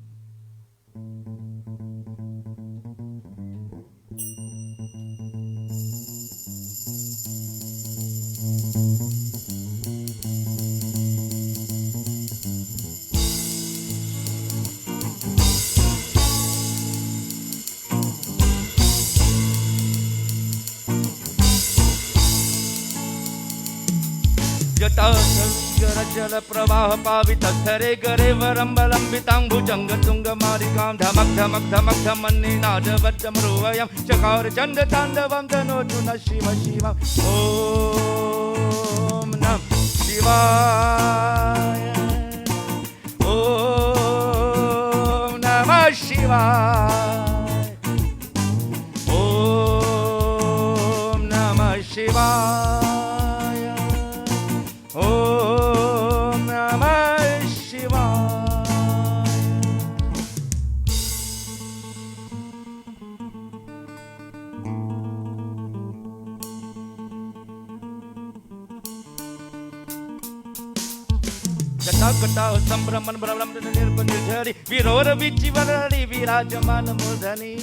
जल प्रवाह पावित स्थरे गरे वरम्बलम्बितां भुजंग तुंग मालिकां धमक धमक धमक धमन्नि नादवच्च मृवयं चकार चंड तांडवं तनोतु न शिव शिव। ओम नमः शिवाय, ओम नमः शिवाय, ओम नमः शिवाय, ओम नमः शिवाय। जटाकटा संभ्रमण भ्रमण निर्झरी विरोर विचिवरणी विराजमान मूर्धनि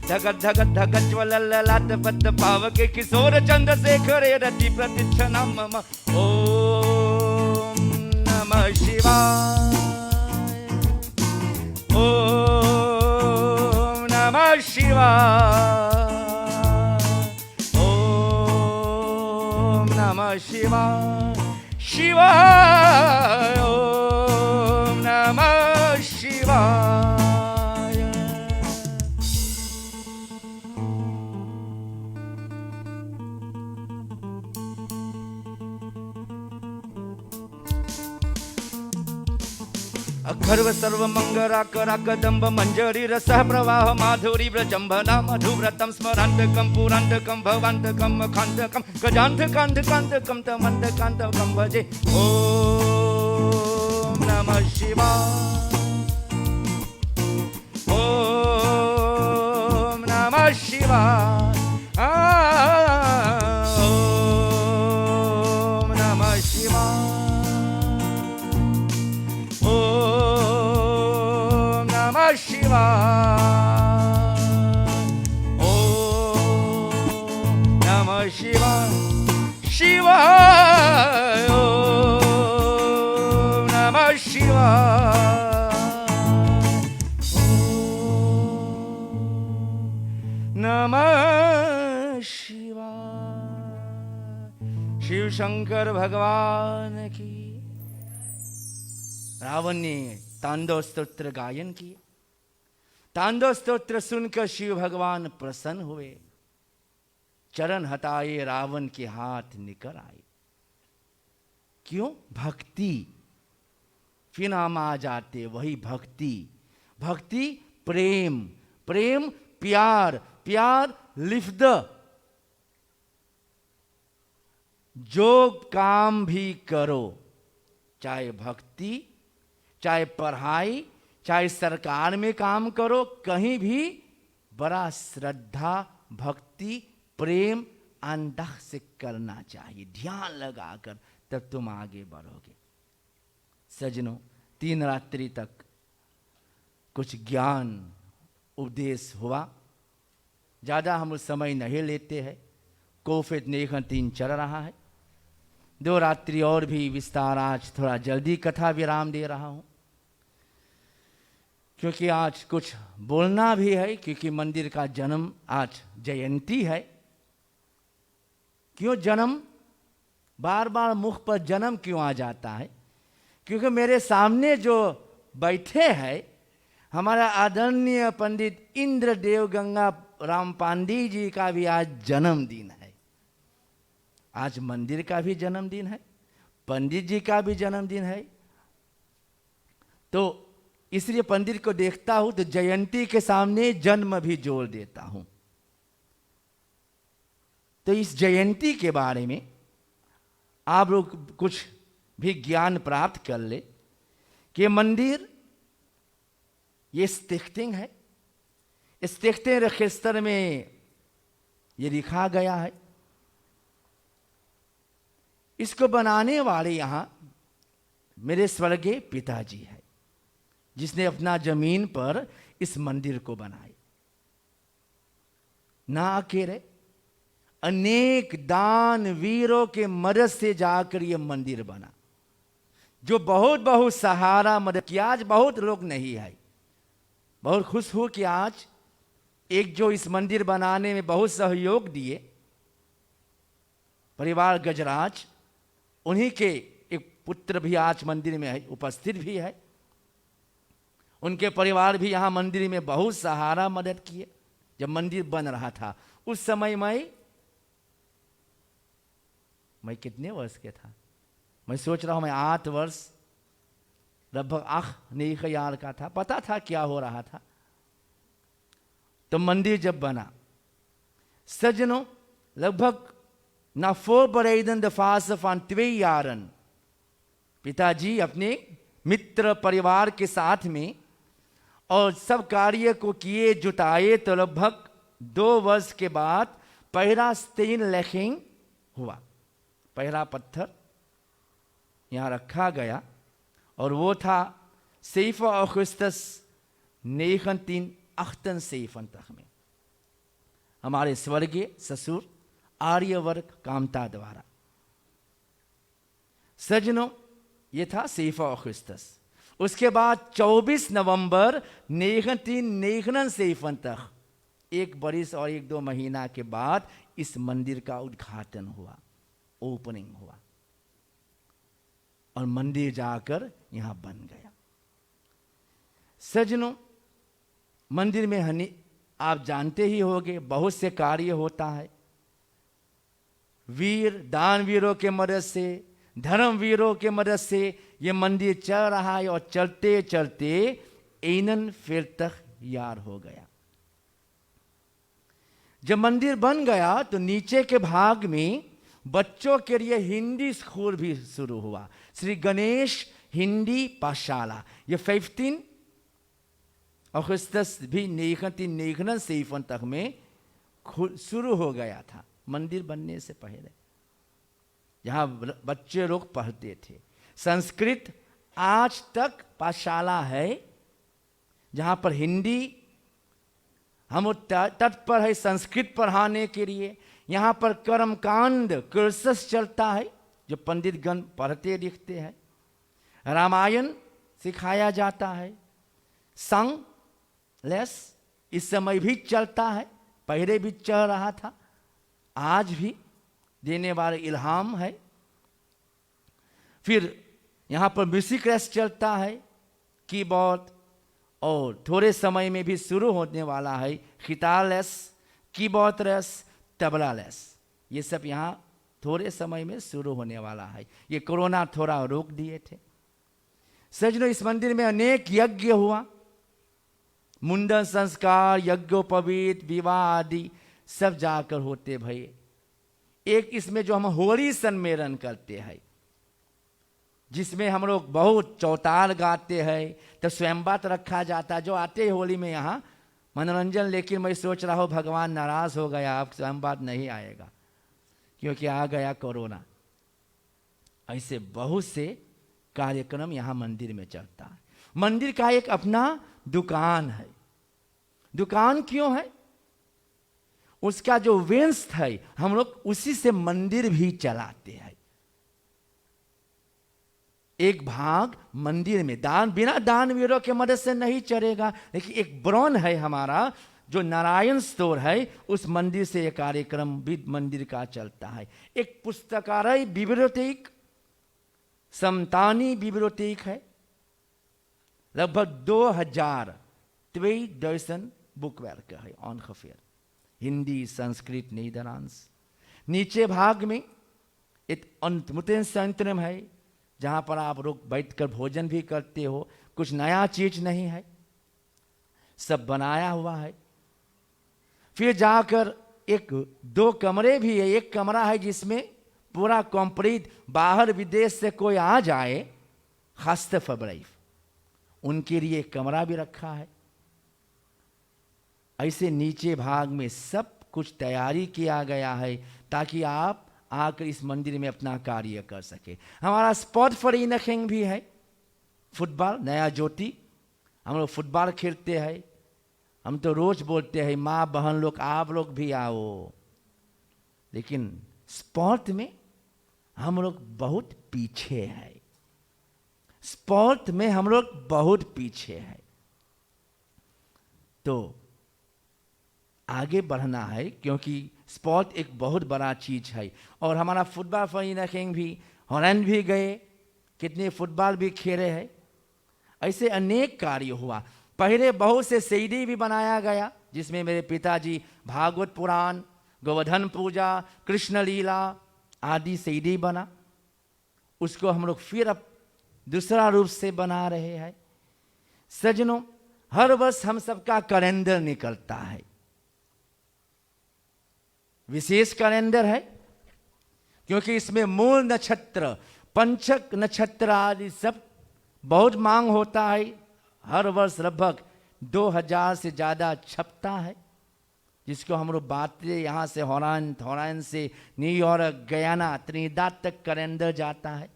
धगत धगत धगत ज्वललाट पद्म पावके किशोर चंद्रशेखर रति प्रतिक्षणं मम। ओम नमः शिवाय, ओम नमः शिवाय, ओम नमः शिवाय शिवाय, ओम नमः शिवाय। अखर्व सर्व मंगरा करा कदम्ब मंजरी रसः प्रवाह माधुरी व्रजंभना मधुव्रतम स्मरांतकम पुरांतकम भवांतकम खांतकम गजांतकांतकांतकम तमंतकांतकम भजे। ओम नमः शिवाय, ओम नमः शिवाय, ओम नमः शिवाय, ओम नमः शिवाय, ओम नमः शिवाय शिवाय, ओम नमः शिवाय, ओम नमः शिवाय। शिव शंकर भगवान की। रावण ने तांडव स्तोत्र गायन किए। तांडव स्तोत्र सुनकर शिव भगवान प्रसन्न हुए, चरण हटाए, रावण के हाथ निकल आए। क्यों? भक्ति। फिर नाम आ जाते वही भक्ति। भक्ति प्रेम, प्रेम प्यार, प्यार लिफ्ट। जो काम भी करो, चाहे भक्ति, चाहे पढ़ाई, चाहे सरकार में काम करो, कहीं भी बड़ा श्रद्धा, भक्ति, प्रेम अंदर से करना चाहिए, ध्यान लगाकर, तब तुम आगे बढ़ोगे। सजनों, 3 रात्रि तक कुछ ज्ञान उपदेश हुआ। ज़्यादा हम उस समय नहीं लेते हैं, कोविड 19 चल रहा है। 2 रात्रि और भी विस्तार, आज थोड़ा जल्दी कथा विराम दे रहा हूँ, क्योंकि आज कुछ बोलना भी है, क्योंकि मंदिर का जन्म आज जयंती है। क्यों जन्म, बार बार मुख पर जन्म क्यों आ जाता है? क्योंकि मेरे सामने जो बैठे हैं हमारा आदरणीय पंडित इंद्रदेव गंगा राम पांडे जी का भी आज जन्मदिन है। आज मंदिर का भी जन्मदिन है, पंडित जी का भी जन्मदिन है। तो इसलिए पंडित को देखता हूं तो जयंती के सामने जन्म भी जोड़ देता हूं। तो इस जयंती के बारे में आप लोग कुछ भी ज्ञान प्राप्त कर ले कि मंदिर ये स्टिख्टिंग है। स्टिख्टिंग रजिस्टर में ये लिखा गया है। इसको बनाने वाले यहां मेरे स्वर्गीय पिताजी है, जिसने अपना जमीन पर इस मंदिर को बनाया। ना अकेले, अनेक दान वीरों के मदद से जाकर यह मंदिर बना, जो बहुत बहुत सहारा मदद किया। आज बहुत लोग नहीं है। बहुत खुश हूं कि आज एक जो इस मंदिर बनाने में बहुत सहयोग दिए, परिवार गजराज, उन्हीं के एक पुत्र भी आज मंदिर में है, उपस्थित भी है। उनके परिवार भी यहां मंदिर में बहुत सहारा मदद किए। जब मंदिर बन रहा था उस समय मैं कितने वर्ष के था? मैं सोच रहा हूं मैं 8 वर्ष लगभग नहीं ख्याल का था, पता था क्या हो रहा था। तो मंदिर जब बना, सज्जनों, लगभग ना 4 bereiden de fase van 2 jaren पिताजी अपने मित्र परिवार के साथ में और सब कार्य को किए, जुटाए। तो लगभग 2 वर्ष के बाद पहला स्टेन लेखिंग हुआ, पहला पत्थर यहां रखा गया, और वो था 7 Augustus 1978 में हमारे स्वर्गीय ससुर आर्यवर्क कामता द्वारा। सज्जनों, ये था 7 Augustus। उसके बाद 24 नवंबर 1979, एक बरिस और 1-2 महीना के बाद इस मंदिर का उद्घाटन हुआ, ओपनिंग हुआ, और मंदिर जाकर यहां बन गया। सज्जनों, मंदिर में आप जानते ही होंगे बहुत से कार्य होता है। वीर दानवीरों के मदद से, धर्मवीरों के मदद से ये मंदिर चल रहा है, और चलते चलते 41 यार हो गया। जब मंदिर बन गया तो नीचे के भाग में बच्चों के लिए हिंदी स्कूल भी शुरू हुआ, श्री गणेश हिंदी पाठशाला। ये 15 अगस्त भी 1979 में शुरू हो गया था, मंदिर बनने से पहले। यहाँ बच्चे लोग पढ़ते थे संस्कृत। आज तक पाठशाला है जहाँ पर हिंदी, हम तट पर है संस्कृत पढ़ाने के लिए। यहाँ पर कर्मकांड कोर्सेस चलता है, जो पंडितगण पढ़ते लिखते हैं। रामायण सिखाया जाता है। संग लेस इस समय भी चलता है, पहले भी चल रहा था, आज भी देने वाले इल्हाम है। फिर यहाँ पर म्यूजिक रेस चलता है, कीबोर्ड, और थोड़े समय में भी शुरू होने वाला है खितार लेस, कीबोर्ड रेस, तबला लेस। ये सब यहाँ थोड़े समय में शुरू होने वाला है। ये कोरोना थोड़ा रोक दिए थे। सज्जनों, इस मंदिर में अनेक यज्ञ हुआ, मुंडन संस्कार, यज्ञोपवीत, विवाह आदि सब जाकर होते भई। एक इसमें जो हम होली सम्मेलन करते हैं, जिसमें हम लोग बहुत चौताल गाते हैं, तो स्वयंपाक रखा जाता है। जो आते हैं होली में यहाँ मनोरंजन, लेकिन मैं सोच रहा हूँ भगवान नाराज हो गया, अब स्वयंपाक नहीं आएगा क्योंकि आ गया कोरोना। ऐसे बहुत से कार्यक्रम यहाँ मंदिर में चलता है। मंदिर का एक अपना दुकान है। दुकान क्यों है? उसका जो वेंस है, हम लोग उसी से मंदिर भी चलाते हैं। एक भाग मंदिर में बिना दानवीरों के मदद से नहीं चलेगा, लेकिन एक ब्रॉन है हमारा, जो नारायण स्टोर है उस मंदिर से यह कार्यक्रम भी मंदिर का चलता है। एक पुस्तकालय बिब्लियोथेक, समतानी बिब्लियोथेक है, लगभग 2000 2000 बुकwerken है ongeveer, हिंदी, संस्कृत, नीदरलैंड्स। नीचे भाग में एक ontmoeting centrum है जहां पर आप लोग बैठकर भोजन भी करते हो। कुछ नया चीज नहीं है, सब बनाया हुआ है। फिर जाकर एक 2 कमरे भी है। एक कमरा है जिसमें पूरा कंप्लीट बाहर विदेश से कोई आ जाए, खास फबराइफ, उनके लिए एक कमरा भी रखा है। ऐसे नीचे भाग में सब कुछ तैयारी किया गया है ताकि आप आकर इस मंदिर में अपना कार्य कर सके। हमारा स्पॉट फॉर इनकिंग भी है, फुटबॉल, नया ज्योति। हम लोग फुटबॉल खेलते हैं। हम तो रोज बोलते हैं माँ बहन लोग आप लोग भी आओ, लेकिन स्पोर्ट में हम लोग बहुत पीछे हैं। स्पोर्ट में हम लोग बहुत पीछे हैं। तो आगे बढ़ना है क्योंकि स्पोर्ट एक बहुत बड़ा चीज है। और हमारा फुटबॉल फॉर इनकिंग भी, हॉलैंड भी गए, कितने फुटबॉल भी खेले हैं। ऐसे अनेक कार्य हुआ। पहले बहुत से सीडी भी बनाया गया जिसमें मेरे पिताजी भागवत पुराण, गोवर्धन पूजा, कृष्ण लीला आदि सीडी बना। उसको हम लोग फिर अब दूसरा रूप से बना रहे हैं। सज्जनों, हर वर्ष हम सबका कैलेंडर निकलता है, विशेष कैलेंडर है क्योंकि इसमें मूल नक्षत्र, पंचक नक्षत्र आदि सब बहुत मांग होता है। हर वर्ष लगभग 2000 से ज़्यादा छपता है, जिसको हम लोग बातें यहाँ से हॉलैंड से न्यूयॉर्क, गयाना, त्रिनिदाद तक कैलेंडर जाता है।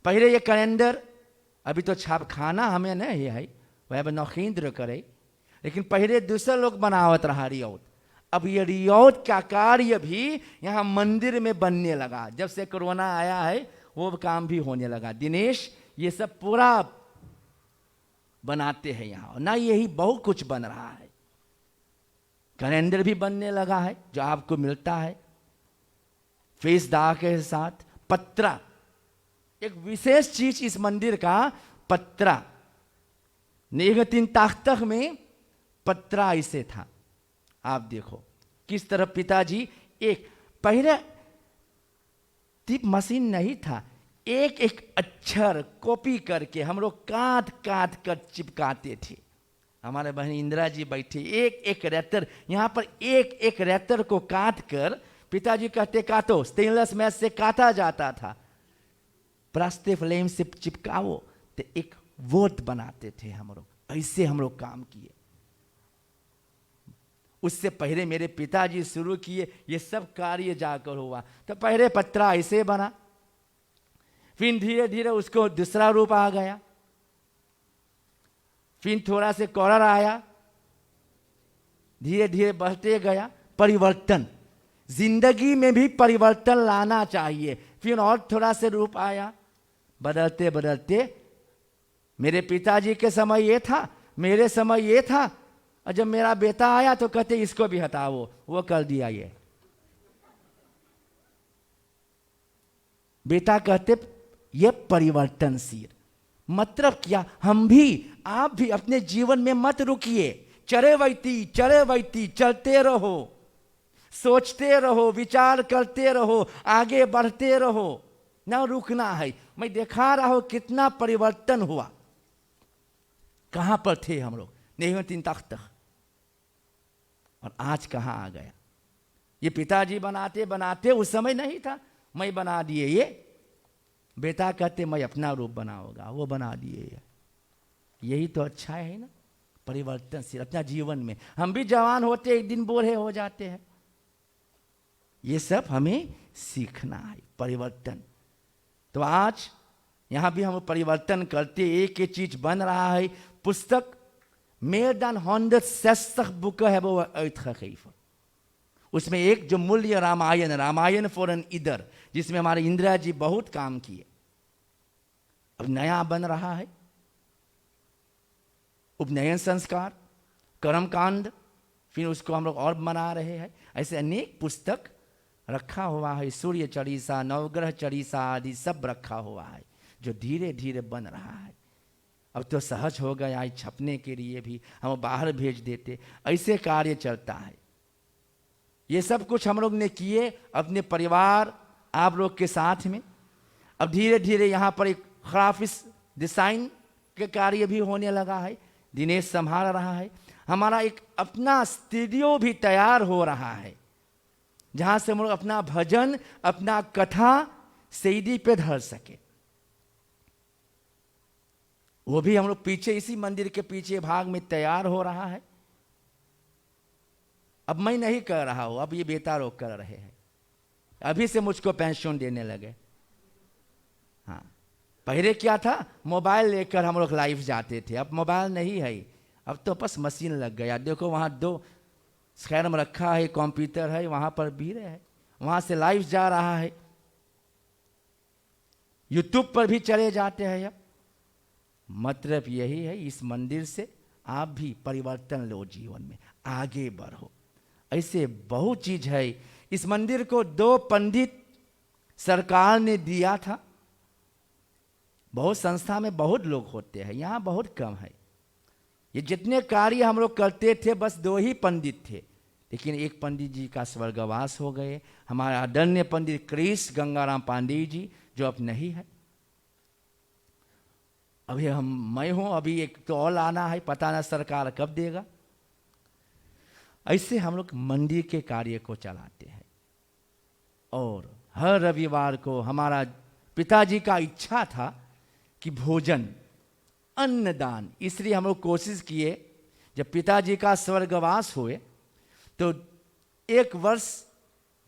पहले ये कैलेंडर, अभी तो छापखाना हमें नहीं है, वह नौखींद्र करे, लेकिन पहले दूसरे लोग बनावत रहा रियौत। अब ये रियौत का कार्य भी यहाँ मंदिर में बनने लगा। जब से कोरोना आया है वो काम भी होने लगा। दिनेश ये सब पूरा बनाते हैं यहाँ, ना यही बहुत कुछ बन रहा है। कैलेंडर भी बनने लगा है जो आपको मिलता है फेस दा के साथ। पत्रा, एक विशेष चीज इस मंदिर का पत्रा। 19 ताख्तक में पत्रा ऐसे था। आप देखो किस तरह पिताजी, एक पहले टिप मशीन नहीं था, एक एक अक्षर कॉपी करके हम लोग काट काट कर चिपकाते थे। हमारे बहन इंदिरा जी बैठे, एक एक रेतर, यहाँ पर एक एक रेतर को काट कर पिताजी कहते काटो। स्टेनलेस मैच से काटा जाता था, प्रास्ते फ्लेम से चिपकाओ तो एक वर्ड बनाते थे हम लोग। ऐसे हम लोग काम किए। उससे पहले मेरे पिताजी शुरू किए, ये सब कार्य जाकर हुआ। तो पहले पत्रा ऐसे बना, फिर धीरे धीरे उसको दूसरा रूप आ गया, फिर थोड़ा से कलर आया, धीरे धीरे बढ़ते गया। परिवर्तन, जिंदगी में भी परिवर्तन लाना चाहिए। फिर और थोड़ा से रूप आया, बदलते बदलते मेरे पिताजी के समय ये था, मेरे समय ये था, और जब मेरा बेटा आया तो कहते इसको भी हटाओ, वो कर दिया। ये बेटा कहते ये परिवर्तनशील। मतलब क्या, हम भी, आप भी अपने जीवन में मत रुकिए, चले वैती चलते रहो, सोचते रहो, विचार करते रहो, आगे बढ़ते रहो, ना रुकना है। मैं दिखा रहा हूं कितना परिवर्तन हुआ। कहां पर थे हम लोग 19 तक, और आज कहां आ गया। ये पिताजी बनाते बनाते, उस समय नहीं था, मैं बना दिए। ये बेटा कहते मैं अपना रूप बनाऊंगा, वो बना दिए। यही तो अच्छा है ना, परिवर्तनशील अपना जीवन में। हम भी जवान होते एक दिन बूढ़े हो जाते हैं। ये सब हमें सीखना है, परिवर्तन। तो आज यहां भी हम परिवर्तन करते, एक एक चीज बन रहा है। पुस्तक meer dan 160 boeken hebben we uitgegeven। उसमें एक जो मूल्य रामायण फॉर एन इधर, जिसमें हमारे इंदिरा जी बहुत काम किए, अब नया बन रहा है। उपनयन संस्कार, कर्मकांड, फिर उसको हम लोग और बना रहे हैं। ऐसे अनेक पुस्तक रखा हुआ है, सूर्य चालीसा, नवग्रह चालीसा आदि सब रखा हुआ है, जो धीरे धीरे बन रहा है। अब तो सहज हो गया है, छपने के लिए भी हम बाहर भेज देते, ऐसे कार्य चलता है। ये सब कुछ हम लोग ने किए अपने परिवार आप लोग के साथ में। अब धीरे धीरे यहाँ पर एक ग्राफिक्स डिजाइन के कार्य भी होने लगा है, दिनेश संभाल रहा है। हमारा एक अपना स्टूडियो भी तैयार हो रहा है, जहाँ से हम लोग अपना भजन, अपना कथा सीडी पे धर सके। वो भी हम लोग पीछे इसी मंदिर के पीछे भाग में तैयार हो रहा है। अब मैं नहीं कर रहा हूं, अब ये बेटा लोग कर रहे हैं, अभी से मुझको पेंशन देने लगे। हाँ, पहले क्या था, मोबाइल लेकर हम लोग लाइव जाते थे, अब मोबाइल नहीं है, अब तो बस मशीन लग गया। देखो वहाँ 2 स्कैनर रखा है, कंप्यूटर है, वहाँ पर भी रहे है, वहाँ से लाइव जा रहा है, यूट्यूब पर भी चले जाते हैं। अब मतलब यही है, इस मंदिर से आप भी परिवर्तन लो, जीवन में आगे बढ़ो। ऐसे बहुत चीज है। इस मंदिर को 2 पंडित सरकार ने दिया था। बहुत संस्था में बहुत लोग होते हैं, यहाँ बहुत कम है। ये जितने कार्य हम लोग करते थे बस 2 ही पंडित थे, लेकिन एक पंडित जी का स्वर्गवास हो गए, हमारे आदरणीय पंडित कृष्ण गंगाराम पांडे जी, जो अब नहीं है। अभी मैं हूं, अभी एक तो और आना है, पता ना सरकार कब देगा। ऐसे हम लोग मंदिर के कार्य को चलाते हैं। और हर रविवार को हमारा पिताजी का इच्छा था कि भोजन, अन्नदान, इसलिए हम लोग कोशिश किए। जब पिताजी का स्वर्गवास हुए तो 1 वर्ष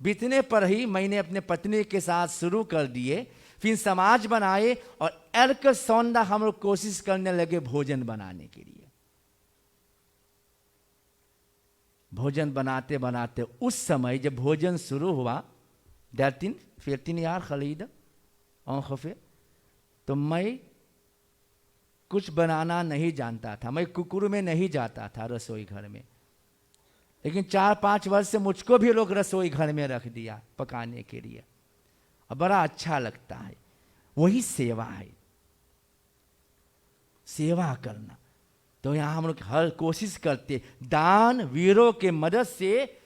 बीतने पर ही मैंने अपने पत्नी के साथ शुरू कर दिए, फिर समाज बनाए और अर्क सौंदा हम लोग कोशिश करने लगे भोजन बनाने के लिए। भोजन बनाते बनाते उस समय जब भोजन शुरू हुआ, 14 jaar geleden ongeveer, तो मैं कुछ बनाना नहीं जानता था। मैं कुकुर में नहीं जाता था रसोई घर में, लेकिन 4-5 वर्ष से मुझको भी लोग रसोई घर में रख दिया पकाने के लिए, और बड़ा अच्छा लगता है। वही सेवा है, सेवा करना। तो यहाँ हम लोग हर कोशिश करते, दान वीरों के मदद से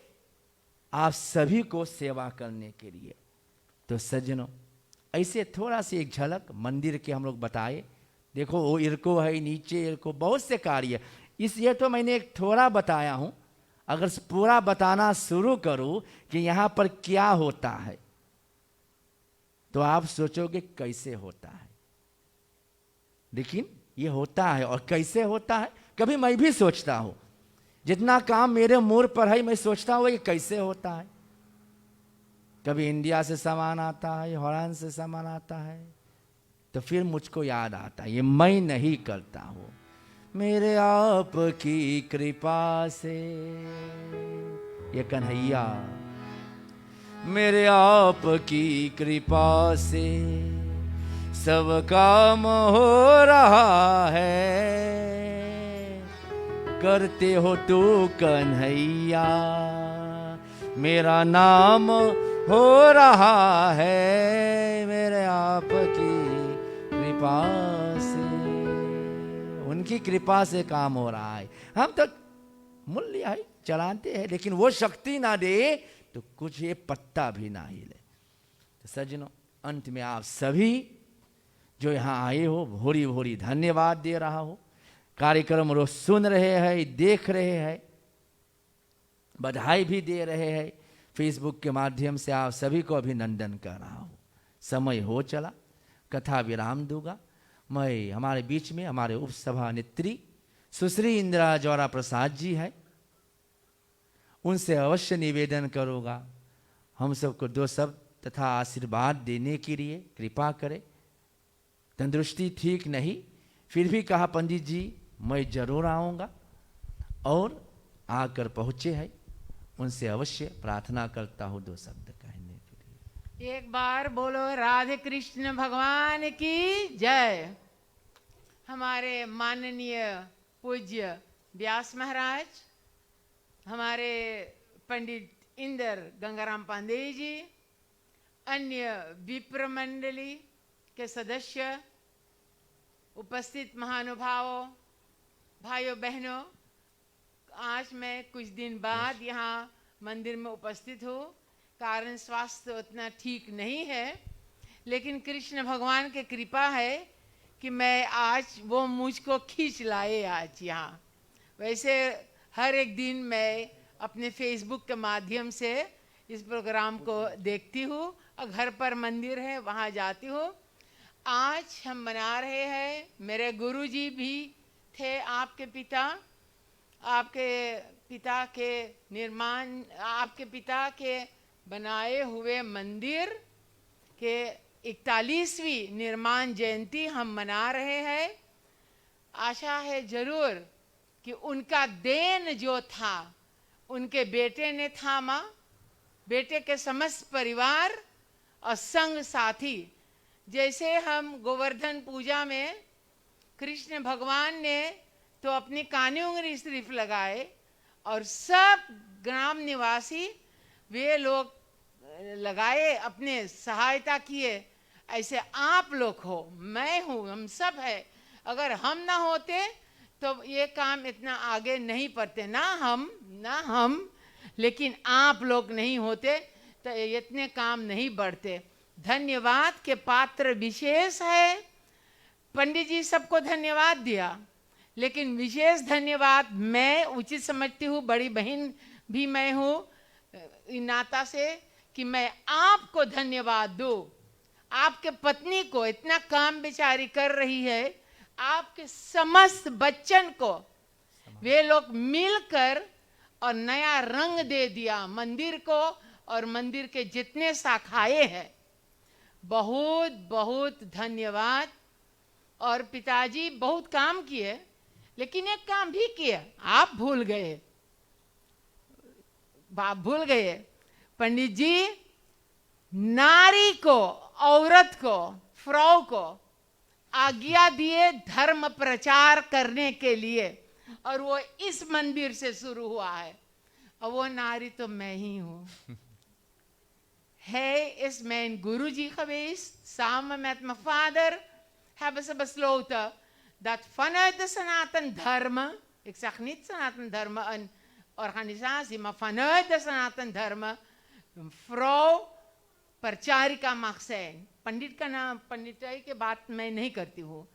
आप सभी को सेवा करने के लिए। तो सज्जनों, ऐसे थोड़ा सी एक झलक मंदिर के हम लोग बताए। देखो वो इरको है, नीचे इरको, बहुत से कार्य। इसलिए तो मैंने एक थोड़ा बताया हूँ, अगर पूरा बताना शुरू करूँ कि यहाँ पर क्या होता है तो आप सोचोगे कैसे होता है, लेकिन ये होता है। और कैसे होता है कभी मैं भी सोचता हूँ, जितना काम मेरे मुंह पर है मैं सोचता हूँ ये कैसे होता है। कभी इंडिया से सामान आता है, हॉलैंड से सामान आता है, तो फिर मुझको याद आता है ये मैं नहीं करता हूँ, मेरे आप की कृपा से। ये कन्हैया, मेरे आप की कृपा से सब काम हो रहा है, करते हो तू कन्हैया, मेरा नाम हो रहा है, मेरे आप की कृपा से। उनकी कृपा से काम हो रहा है। हम तो मूल्य है चलाते हैं, लेकिन वो शक्ति ना दे तो कुछ ये पत्ता भी ना हिले। तो सज्जनों, अंत में आप सभी जो यहाँ आए हो भोरी भोरी धन्यवाद दे रहा हो। कार्यक्रम रोज सुन रहे हैं, देख रहे हैं, बधाई भी दे रहे हैं। फेसबुक के माध्यम से आप सभी को अभिनंदन कर रहा हूँ। समय हो चला, कथा विराम दूंगा। मैं हमारे बीच में हमारे उपसभा नेत्री सुश्री इंदिरा जौरा प्रसाद जी है, उनसे अवश्य निवेदन करूँगा हम सबको 2 शब्द तथा आशीर्वाद देने के लिए कृपा करें। तंदुरुस्ती ठीक नहीं, फिर भी कहा पंडित जी मैं जरूर आऊँगा, और आकर पहुँचे हैं, उनसे अवश्य प्रार्थना करता हूँ 2 शब्द कहने के लिए। एक बार बोलो राधे कृष्ण भगवान की जय। हमारे माननीय पूज्य व्यास महाराज, हमारे पंडित इंदर गंगाराम पांडेय जी, अन्य विप्र मंडली के सदस्य, उपस्थित महानुभावों, भाइयों बहनों, आज मैं कुछ दिन बाद यहाँ मंदिर में उपस्थित हूँ। कारण स्वास्थ्य उतना ठीक नहीं है, लेकिन कृष्ण भगवान की कृपा है कि मैं आज वो मुझको खींच लाए आज यहाँ। वैसे हर एक दिन मैं अपने फेसबुक के माध्यम से इस प्रोग्राम को देखती हूँ और घर पर मंदिर है वहाँ जाती हूँ। आज हम मना रहे हैं, मेरे गुरुजी भी थे आपके पिता, आपके पिता के निर्माण, आपके पिता के बनाए हुए मंदिर के 41वीं निर्माण जयंती हम मना रहे हैं। आशा है जरूर कि उनका देन जो था उनके बेटे ने थामा, बेटे के समस्त परिवार और संग साथी। जैसे हम गोवर्धन पूजा में कृष्ण भगवान ने तो अपनी कानी उंगली सिर्फ लगाए और सब ग्राम निवासी वे लोग लगाए, अपने सहायता किए, ऐसे आप लोग हो, मैं हूँ, हम सब है। अगर हम ना होते तो ये काम इतना आगे नहीं बढ़ते, ना हम, लेकिन आप लोग नहीं होते तो इतने काम नहीं बढ़ते। धन्यवाद के पात्र विशेष है। पंडित जी सबको धन्यवाद दिया, लेकिन विशेष धन्यवाद मैं उचित समझती हूँ, बड़ी बहन भी मैं हूँ नाता से, कि मैं आपको धन्यवाद दूँ। आपके पत्नी को इतना काम बेचारी कर रही है, आपके समस्त बच्चन को वे लोग मिलकर और नया रंग दे दिया मंदिर को और मंदिर के जितने शाखाएं हैं। बहुत बहुत धन्यवाद। और पिताजी बहुत काम किए, लेकिन एक काम भी किए, आप भूल गए, पंडित जी नारी को, औरत को, फ्रौ को आज्ञा दिए धर्म प्रचार करने के लिए, और वो इस मंदिर से शुरू हुआ है। और वो नारी तो मैं ही हूँ। Hij is mijn Guruji geweest, samen met mijn vader hebben ze besloten dat vanuit de Sanatan Dharma, ik zeg niet Sanatan Dharma een organisatie, maar vanuit de Sanatan Dharma een vrouw प्रचारिका mag zijn। पंडित का नाम, पंडिताई के बात मैं नहीं करती हूँ।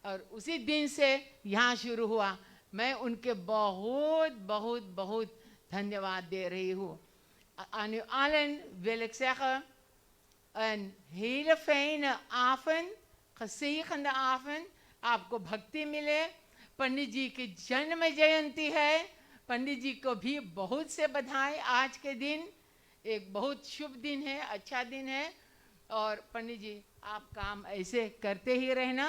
और उसी दिन से यहाँ शुरू हुआ। मैं उनके बहुत बहुत बहुत धन्यवाद दे रही हूँ। Aan u allen wil ik zeggen, een hele fijne avond, gezegende avond, आपको भक्ति मिले। पंडित जी की जन्म जयंती है, पंडित जी को भी बहुत से बधाई। आज के दिन एक बहुत शुभ दिन है, अच्छा दिन है। और पंडित जी आप काम ऐसे करते ही रहना,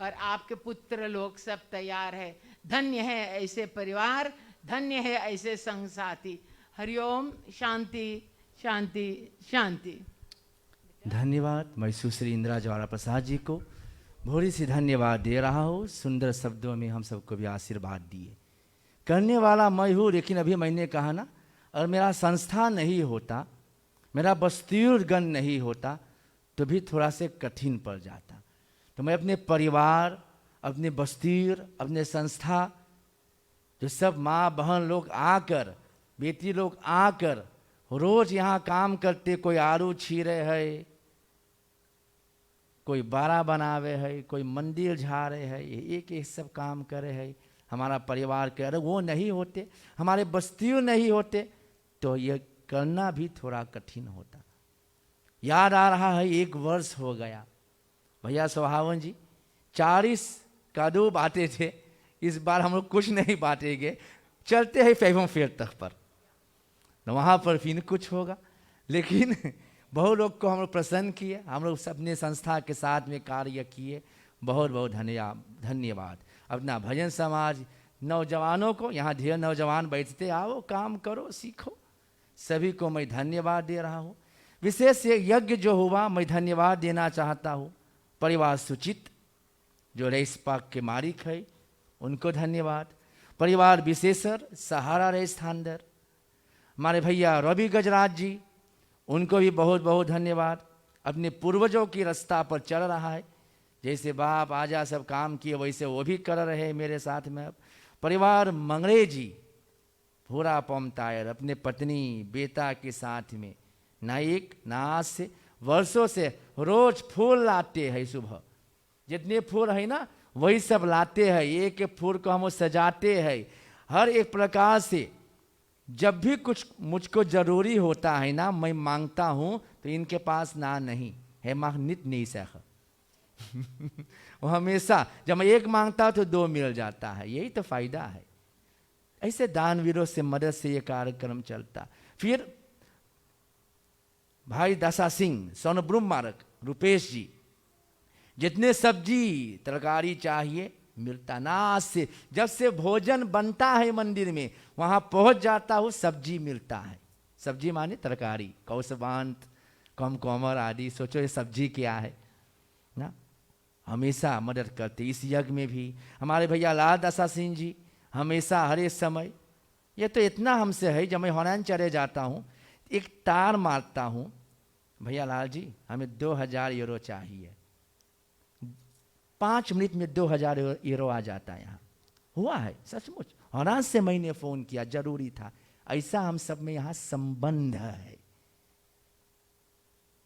और आपके पुत्र लोग सब तैयार है। धन्य है ऐसे परिवार, धन्य है ऐसे संग साथी। हरिओम, शांति शांति शांति। धन्यवाद। मैं सुश्री इंदिरा ज्वाला प्रसाद जी को भोरी सी धन्यवाद दे रहा हूँ। सुंदर शब्दों में हम सबको भी आशीर्वाद दिए। करने वाला मैं हूँ, लेकिन अभी मैंने कहा ना, और मेरा संस्था नहीं होता, मेरा बस्तीरगण नहीं होता, तो भी थोड़ा से कठिन पड़ जाता। तो मैं अपने परिवार, अपने बस्तीर, अपने संस्था, जो सब माँ बहन लोग आकर, बेटी लोग आकर रोज यहाँ काम करते, कोई आलू छीरे है, कोई बारा बनावे है, कोई मंदिर झाड़े है, एक एक सब काम करे है हमारा परिवार के। अरे वो नहीं होते, हमारे बस्तियों नहीं होते, तो ये करना भी थोड़ा कठिन होता। याद आ रहा है, 1 वर्ष हो गया भैया सुहावन जी, 40 कादू बांटे थे। इस बार हम लोग कुछ नहीं बांटेंगे, चलते हैं फैगों फेर तक पर, तो वहाँ पर फिर कुछ होगा। लेकिन बहुत लोग को हम लोग प्रसन्न किए, हम लोग अपने संस्था के साथ में कार्य किए। बहुत बहुत धन्यवाद। अपना भजन समाज, नौजवानों को, यहाँ ढेर नौजवान बैठते, आओ काम करो, सीखो, सभी को मैं धन्यवाद दे रहा हूँ। विशेष यज्ञ जो हुआ, मैं धन्यवाद देना चाहता हूँ परिवार सुचित, जो रईस पाक के मालिक है, उनको धन्यवाद। परिवार विशेषर सहारा रहे स्थानदर, हमारे भैया रवि गजराज जी, उनको भी बहुत बहुत धन्यवाद। अपने पूर्वजों की रास्ता पर चल रहा है, जैसे बाप आजा सब काम किए वैसे वो भी कर रहे हैं मेरे साथ में। अब परिवार मंगरे जी पूरा पमतायर अपने पत्नी बेटा के साथ में ना एक ना आज से वर्षों से रोज फूल लाते हैं। सुबह जितने फूल है ना वही सब लाते हैं, एक एक फूल को हम सजाते हैं हर एक प्रकार से। जब भी कुछ मुझको जरूरी होता है ना मैं मांगता हूं तो इनके पास ना नहीं है मांग नित नहीं सह वो हमेशा जब मैं एक मांगता हूं तो दो मिल जाता है, यही तो फायदा है। ऐसे दानवीरों से मदद से ये कार्यक्रम चलता। फिर भाई दशा सिंह, सोनब्रुम मार्ग, रुपेश जी, जितने सब्जी तरकारी चाहिए मिलता ना। आज से जब से भोजन बनता है मंदिर में वहां पहुंच जाता हूं, सब्जी मिलता है। सब्जी माने तरकारी, कौसबांत, कमकोमर आदि। सोचो ये सब्जी क्या है ना। हमेशा मदद करते। इस यज्ञ में भी हमारे भैया लाल दशा सिंह जी हमेशा हर एक समय, ये तो इतना हमसे है, जब मैं होनान चले जाता हूँ एक तार मारता हूँ, भैया लाल जी हमें 2000 यूरो चाहिए, 5 मिनट में 2000 यूरो आ जाता है। यहाँ हुआ है सचमुच, होनान से मैंने फोन किया, जरूरी था। ऐसा हम सब में यहाँ संबंध है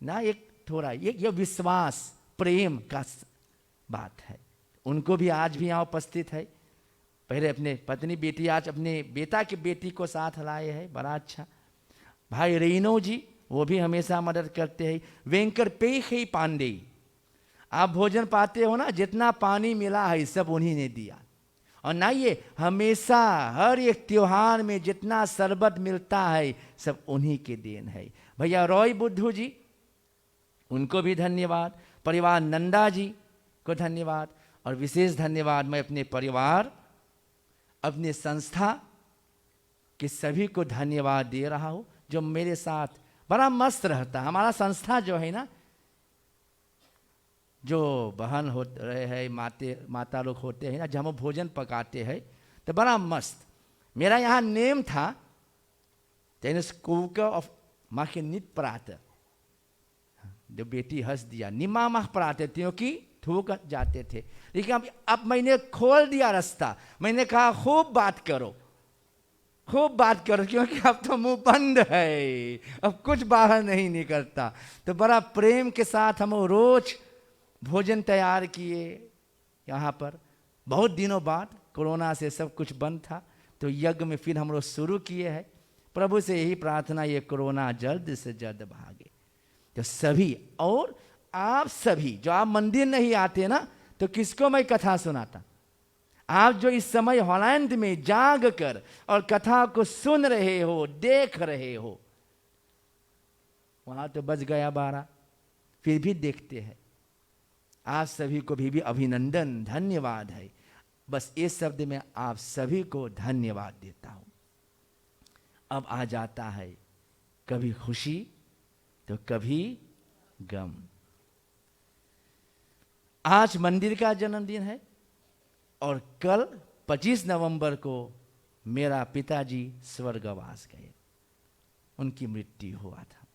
ना, एक थोड़ा ये विश्वास प्रेम का बात है। उनको भी आज भी यहाँ उपस्थित है, पहले अपने पत्नी बेटी, आज अपने बेटा की बेटी को साथ लाए हैं, बड़ा अच्छा। भाई रेनो जी वो भी हमेशा मदद करते हैं। वेंकटपेखी पांडे, आप भोजन पाते हो ना, जितना पानी मिला है सब उन्हीं ने दिया। और ना ये हमेशा हर एक त्योहार में जितना शरबत मिलता है सब उन्हीं के देन है। भैया रॉय बुद्धू जी, उनको भी धन्यवाद। परिवार नंदा जी को धन्यवाद। और विशेष धन्यवाद मैं अपने परिवार, अपने संस्था के सभी को धन्यवाद दे रहा हूं, जो मेरे साथ बड़ा मस्त रहता। हमारा संस्था जो है ना, जो बहन हो रहे हैं, माता लोग होते हैं ना, जब हम भोजन पकाते हैं तो बड़ा मस्त। मेरा यहाँ नेम था तेनस कुकर ऑफ माँ के नित प्रात, जो बेटी हंस दिया निमा माह पढ़ाते क्योंकि थूक जाते थे। लेकिन अब मैंने खोल दिया रास्ता, मैंने कहा खूब बात करो, खूब बात करो, क्योंकि अब तो मुंह बंद है, अब कुछ बाहर नहीं निकलता। तो बड़ा प्रेम के साथ हम रोज भोजन तैयार किए यहाँ पर। बहुत दिनों बाद कोरोना से सब कुछ बंद था, तो यज्ञ में फिर हम लोग शुरू किए हैं। प्रभु से यही प्रार्थना, ये कोरोना जल्द से जल्द भागे। तो सभी, और आप सभी जो आप मंदिर नहीं आते ना, तो किसको मैं कथा सुनाता। आप जो इस समय हॉलैंड में जाग कर और कथा को सुन रहे हो, देख रहे हो, वहां तो बज गया 12, फिर भी देखते हैं। आप सभी को भी अभिनंदन, धन्यवाद है। बस इस शब्द में आप सभी को धन्यवाद देता हूं। अब आ जाता है कभी खुशी तो कभी गम। आज मंदिर का जन्मदिन है और कल 25 नवंबर को मेरा पिताजी स्वर्गवास गए, उनकी मृत्यु हुआ था।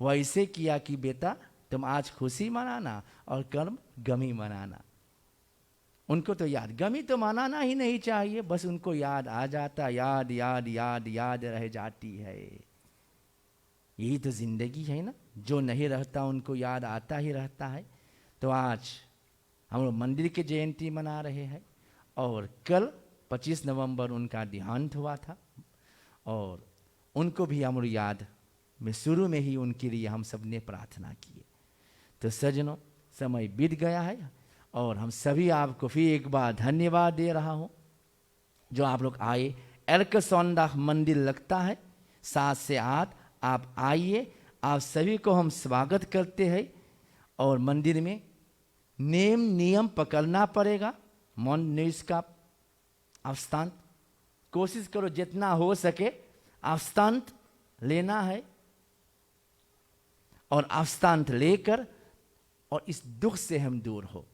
वह ऐसे किया कि बेटा तुम आज खुशी मनाना और कल गमी मनाना। उनको तो याद, गमी तो मनाना ही नहीं चाहिए, बस उनको याद आ जाता, याद याद याद याद रह जाती है। यही तो जिंदगी है ना, जो नहीं रहता उनको याद आता ही रहता है। तो आज हम लोग मंदिर की जयंती मना रहे हैं और कल 25 नवंबर उनका देहांत हुआ था, और उनको भी हम लोग याद में शुरू में ही उनके लिए हम सब ने प्रार्थना की। तो सज्जनों, समय बीत गया है और हम सभी आपको फिर एक बार धन्यवाद दे रहा हूं, जो आप लोग आए। एल्कसोंडा मंदिर लगता है 7 से 8, आप आइए, आप सभी को हम स्वागत करते हैं। और मंदिर में नेम नियम पकड़ना पड़ेगा, मौन न्यूज का अवस्तांत कोशिश करो जितना हो सके अवस्तांत लेना है, और अवस्तांत लेकर और इस दुख से हम दूर हो।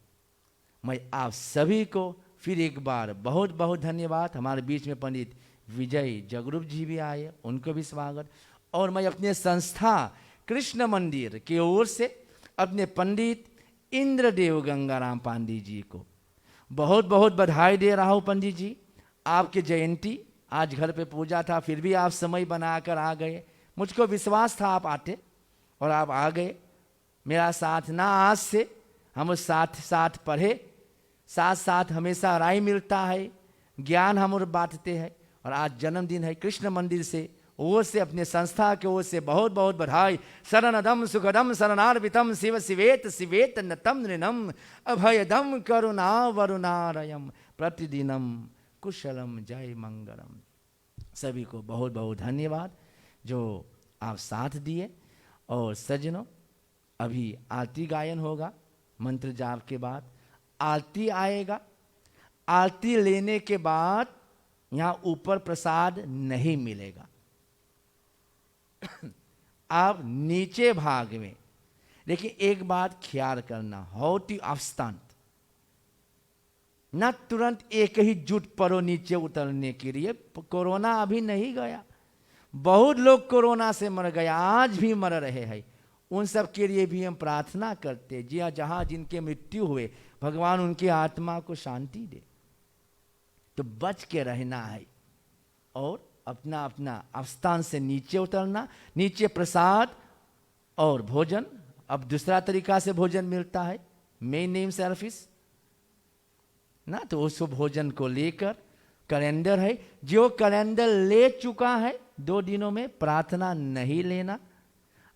मैं आप सभी को फिर एक बार बहुत बहुत धन्यवाद। हमारे बीच में पंडित विजय जगरूप जी भी आए, उनको भी स्वागत। और मैं अपने संस्था कृष्ण मंदिर की ओर से अपने पंडित इंद्रदेव गंगाराम पांडे जी को बहुत बहुत बधाई दे रहा हूँ। पंडित जी, आपकी जयंती, आज घर पे पूजा था, फिर भी आप समय बनाकर आ गए। मुझको विश्वास था आप आते और आप आ गए। मेरा साथ ना, आज से हम साथ साथ पढ़े, साथ साथ हमेशा राय मिलता है, ज्ञान हम और बांटते हैं। और आज जन्मदिन है, कृष्ण मंदिर से ओर से, अपने संस्था के ओर से बहुत बहुत बधाई। शरणदम सुखदम शरणार्पितम शिव शिवेत शिवेत नतम नृणम अभयदम करुणा वरुणारयम प्रतिदिनम कुशलम जय मंगलम। सभी को बहुत बहुत धन्यवाद जो आप साथ दिए। और सज्जनों, अभी आरती गायन होगा, मंत्र जाप के बाद आरती आएगा। आरती लेने के बाद यहाँ ऊपर प्रसाद नहीं मिलेगा। आप नीचे भाग में, लेकिन एक बात ख्याल करना, हाउ टू अब्स्टेंट, न तुरंत एक ही जुट पड़ो नीचे उतरने के लिए। कोरोना अभी नहीं गया, बहुत लोग कोरोना से मर गया, आज भी मर रहे हैं। उन सब के लिए भी हम प्रार्थना करते हैं, जी हाँ, जहाँ जिनके मृत्यु हुए भगवान उनकी आत्मा को शांति दे। तो बच के रहना है और अपना अपना स्थान से नीचे उतरना। नीचे प्रसाद और भोजन, अब दूसरा तरीका से भोजन मिलता है, मेन नेम सर्विस ना, तो उस भोजन को लेकर कैलेंडर है, जो कैलेंडर ले चुका है 2 दिनों में प्रार्थना नहीं लेना।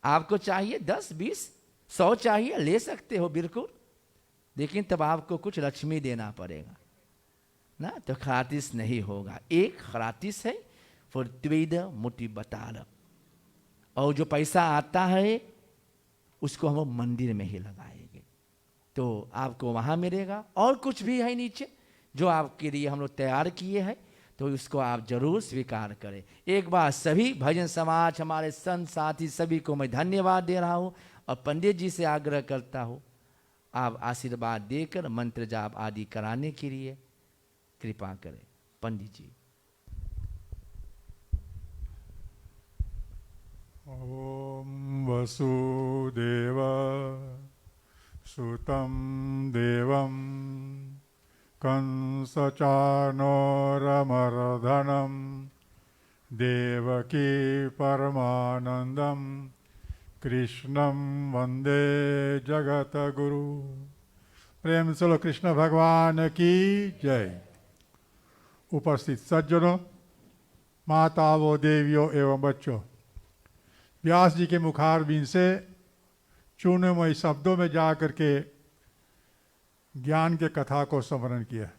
आपको चाहिए 10, 20, 100 चाहिए, ले सकते हो बिल्कुल, लेकिन तब आपको कुछ लक्ष्मी देना पड़ेगा ना, तो खरातिस नहीं होगा। एक खरातिस है फॉर त्वेद मुट्ठी बताल, और जो पैसा आता है उसको हम मंदिर में ही लगाएंगे, तो आपको वहाँ मिलेगा। और कुछ भी है नीचे जो आपके लिए हम लोग तैयार किए हैं, तो इसको आप जरूर स्वीकार करें। एक बार सभी भजन समाज, हमारे संत साथी सभी को मैं धन्यवाद दे रहा हूँ और पंडित जी से आग्रह करता हूँ आप आशीर्वाद देकर मंत्र जाप आदि कराने के लिए कृपा करें। पंडित जी। ओम वसुदेव सुतं देवं कंसचानोरमर्दनं देवकी परमानंदं कृष्णं वंदे जगतगुरु। प्रेम से लो कृष्ण भगवान की जय। उपस्थित सज्जनों, माताओं, देवियों एवं बच्चों, व्यास जी के मुखारबिंद से चूर्णमय शब्दों में जा करके ज्ञान के कथा को स्मरण किया।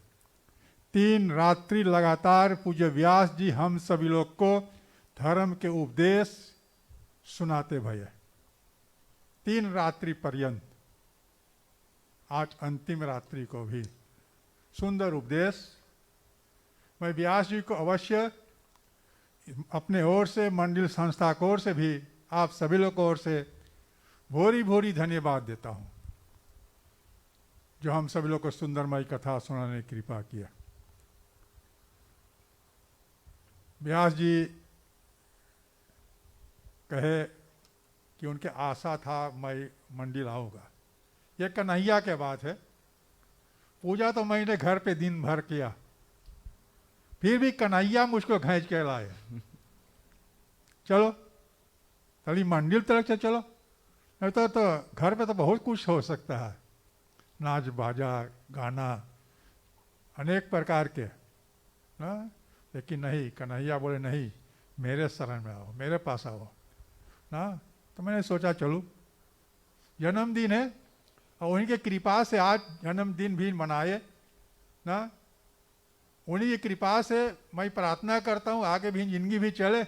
3 रात्रि लगातार पूज्य व्यास जी हम सभी लोग को धर्म के उपदेश सुनाते भये, 3 रात्रि पर्यंत। आज अंतिम रात्रि को भी सुंदर उपदेश। मैं व्यास जी को अवश्य अपने ओर से, मंदिर संस्था की ओर से भी, आप सभी लोग की ओर से भोरी भोरी धन्यवाद देता हूँ जो हम सभी लोग को सुंदरमय कथा सुनाने की कृपा किया। व्यास जी कहे कि उनके आशा था मैं मंदिर आऊँगा। ये कन्हैया के बात है। पूजा तो मैंने घर पे दिन भर किया, फिर भी कन्हैया मुझको खींच के लाए, चलो तभी मंदिर तरफ से चलो, नहीं तो घर पे तो बहुत कुछ हो सकता है, नाच बाजा गाना अनेक प्रकार के ना। लेकिन नहीं, कन्हैया बोले नहीं, मेरे शरण में आओ, मेरे पास आओ ना। तो मैंने सोचा चलूँ, जन्मदिन है और उन्हीं की कृपा से आज जन्मदिन भी मनाए ना। उन्हीं की कृपा से मैं प्रार्थना करता हूँ आगे भी जिंदगी भी चले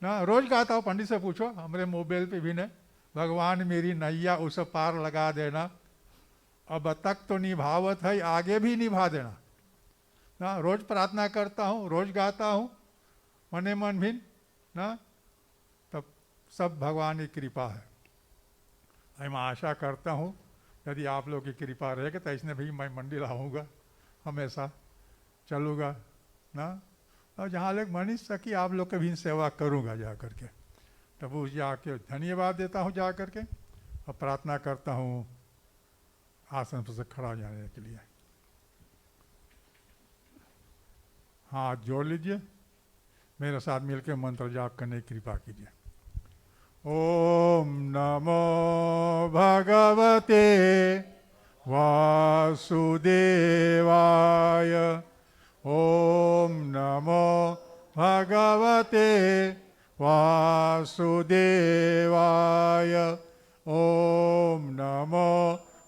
ना। रोज गाता हूँ, पंडित से पूछो, हमारे मोबाइल पे भी ने, भगवान मेरी नैया उस पार लगा देना, अब तक तो निभावत है, आगे भी निभा देना ना। रोज प्रार्थना करता हूँ, रोज गाता हूँ मने मन भी ना। तब सब भगवान की कृपा है। मैं आशा करता हूँ यदि आप लोग की कृपा रहेगी तो इसने भी मैं मंदिर आऊँगा हमेशा चलूँगा ना, और जहाँ लोग मनी सकी आप लोग की भी सेवा करूँगा जा करके। प्रभु जी आके धन्यवाद देता हूँ जा करके, और प्रार्थना करता हूँ आसन पर से खड़ा हो जाने के लिए। हाथ जोड़ लीजिए, मेरे साथ मिलकर मंत्र जाप करने की कृपा कीजिए। ओम नमो भगवते वासुदेवाय। ओम नमो भगवते वासुदेवाय। ओम नमो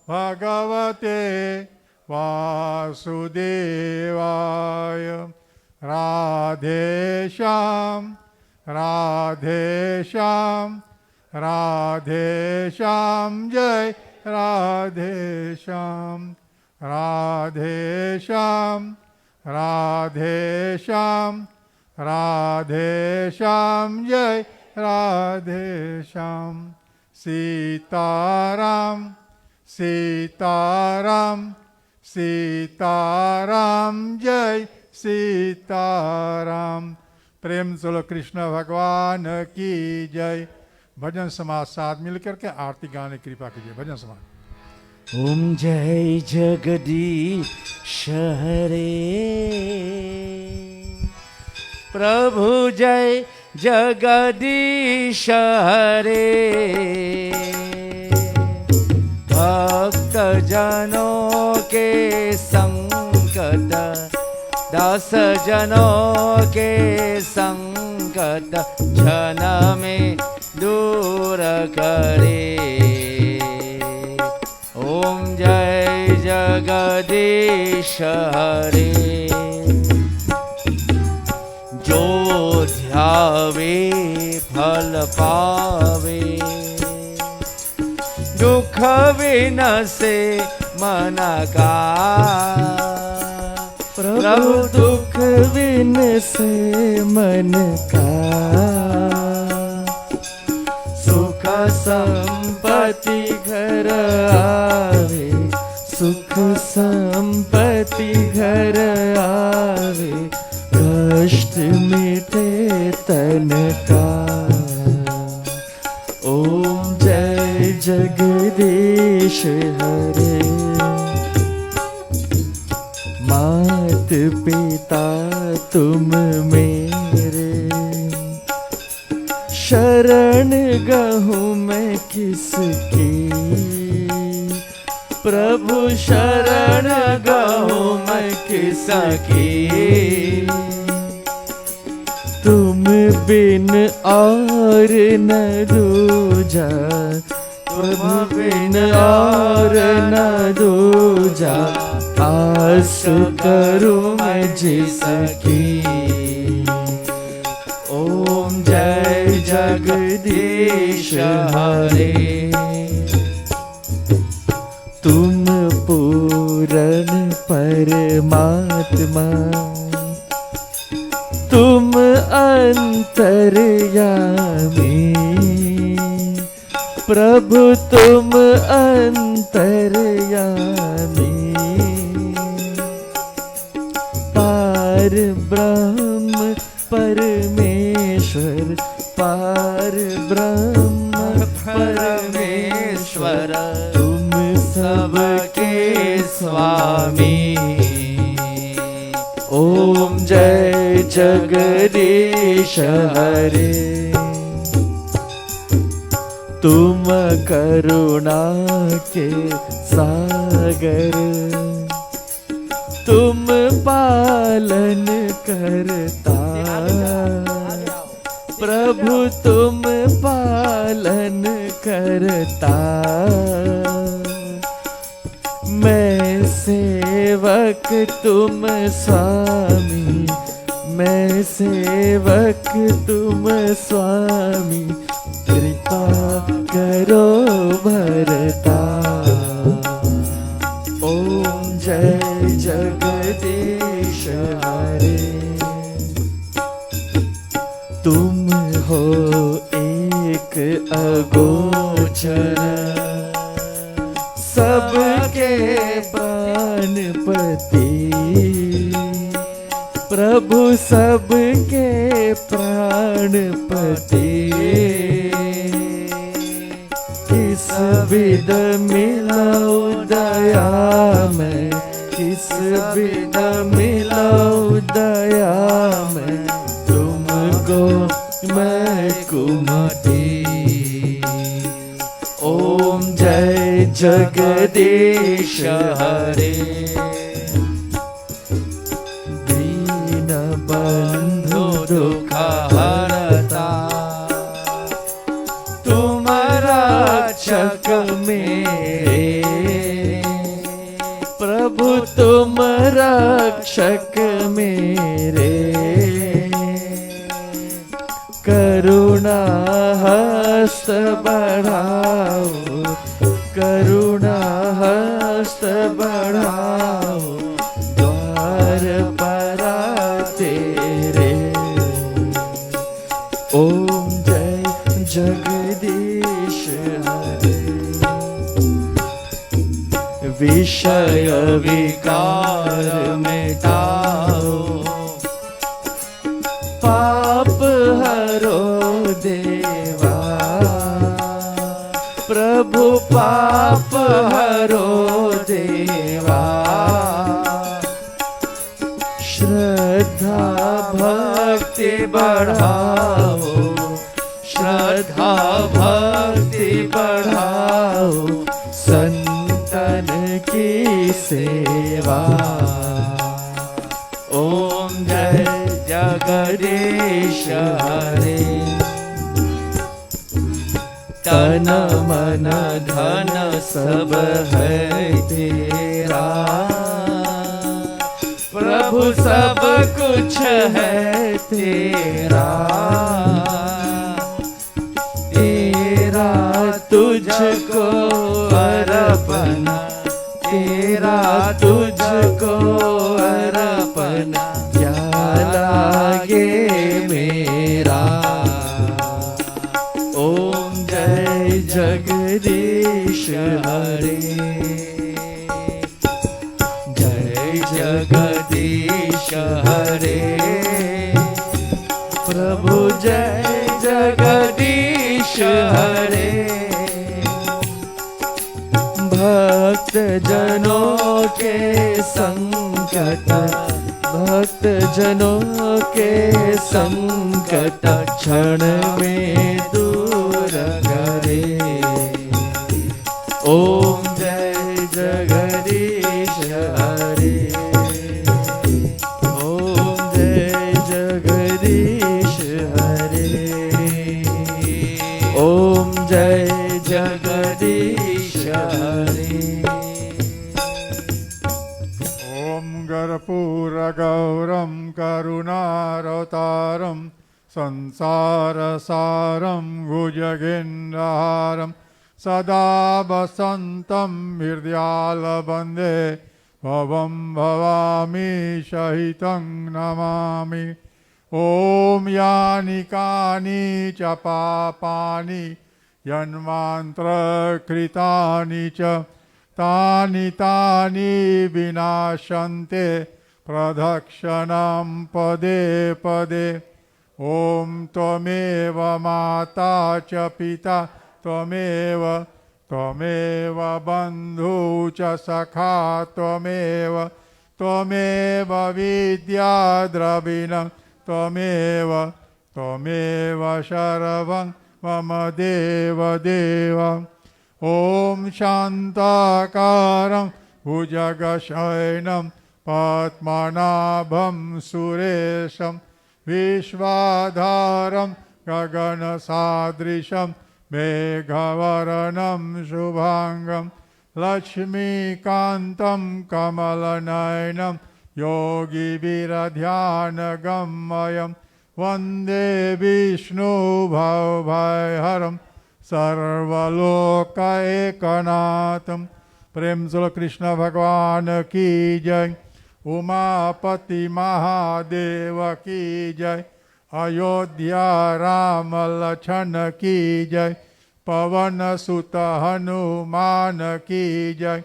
भगवते वासुदेवाय। राधे श्याम राधे श्याम राधे श्याम, जय राधे श्याम राधे श्याम राधे श्याम राधे श्याम, जय राधे श्याम। सीताराम सीताराम सीताराम, जय सीताराम। प्रेम चलो कृष्ण भगवान की जय। भजन समाज साथ मिलकर के आरती गाने की कृपा कीजिए। भजन समाज। ओम जय जगदीश हरे, प्रभु जय जगदीश हरे। भक्त जनों के संकट, दास जनों के संकट क्षण में दूर करे। ओम जय जगदीश हरे। जो ध्यावे फल पावे, दुख विनसे मन का। प्रभु दुख विनसे मन का। सुख संपत्ति घर आवे, सुख संपत्ति घर आवे। कष्ट मिटे तन का। ओम जय जगदीश हरे। मात पिता तुम मेरे, शरण गहूँ मैं किसकी। प्रभु शरण गहूँ मैं किसकी। तुम बिन और न दूजा, तुम बिन और न दूजा। आस करूं मैं जिसकी। ओम जय जगदीश हरे। तुम पूर्ण परमात्मा, तुम अंतर्यामी। प्रभु तुम अंतर्यामी। पार ब्रह्म परमेश्वर, पार ब्रह्म परमेश्वर। तुम सबके स्वामी। ओम जय जगदीश हरे। तुम करुणा के सागर, तुम पालन करता। प्रभु तुम पालन करता। मैं सेवक तुम स्वामी, मैं सेवक तुम स्वामी। कृपा करो भरता। ओम जय जगदीश हरे। तुम हो एक अगोचर, सबके प्राणपति। प्रभु सबके प्राणपति, किस विध मिलो दया में, किस विध मिलो दया में, तुमको मैं कुमति। ओम जय जगदीश हरे, दीन बंधु दुख हरता, तुम रक्षक मेरे, प्रभु तुम रक्षक मेरे। करुणा हस्त बढ़ाओ, करुणा हस्त बढ़ाओ, द्वार पर तेरे। ओम जय जगदीश हरे, विषय विकार मिटाओ, पाप हरो देवा, प्रभु पाप हरो देवा। श्रद्धा भक्ति बढ़ाओ, श्रद्धा भक्ति बढ़ाओ, संतन की सेवा। ओम जय जगदीश हरे, तन मन धन सब है तेरा, प्रभु सब कुछ है तेरा। तेरा तुझको अर्पण, तेरा तुझको अर्पण, क्या लागे मेरा। ओम जय जगदीश हरे, जय जगदीश हरे, प्रभु जय जगदीश हरे। भक्त जनों के संकट, भक्त जनों के संकट, क्षण में दूर करे। ओम जय जगदीश हरे, ओम जय जगदीश हरे, ओम जय जगदीश हरे। कर्पूरगौरं करुणावतारं संसारसारं भुजगेन्द्रहारं सदा वसन्तं हृदयालवन्दे भवं भवामि सहितं नमामि। ॐ यानि कानि च पापानि जन्मान्तरकृतानि च तानि तानि विनाशन्ते प्रदक्षिणां पदे पदे। ॐ त्वमेव माता च पिता त्वमेव, त्वमेव बन्धु च सखा त्वमेव, त्वमेव विद्या द्रविणं त्वमेव, त्वमेव सर्वं मम देव देव। ॐ शान्ताकारं भुजगशयनं पद्मनाभं सुरेशं विश्वाधारं गगनसदृशं मेघवर्णं शुभांगं लक्ष्मीकान्तं कमलनयनं योगिभिर्ध्यानगम्यं वन्दे विष्णुभवभयहरं सर्वलोकैकनाथं। प्रेम से कृष्ण भगवान की जय, उमापति महादेव की जय, अयोध्या राम लक्ष्मण की जय, पवन सुत हनुमान की जय,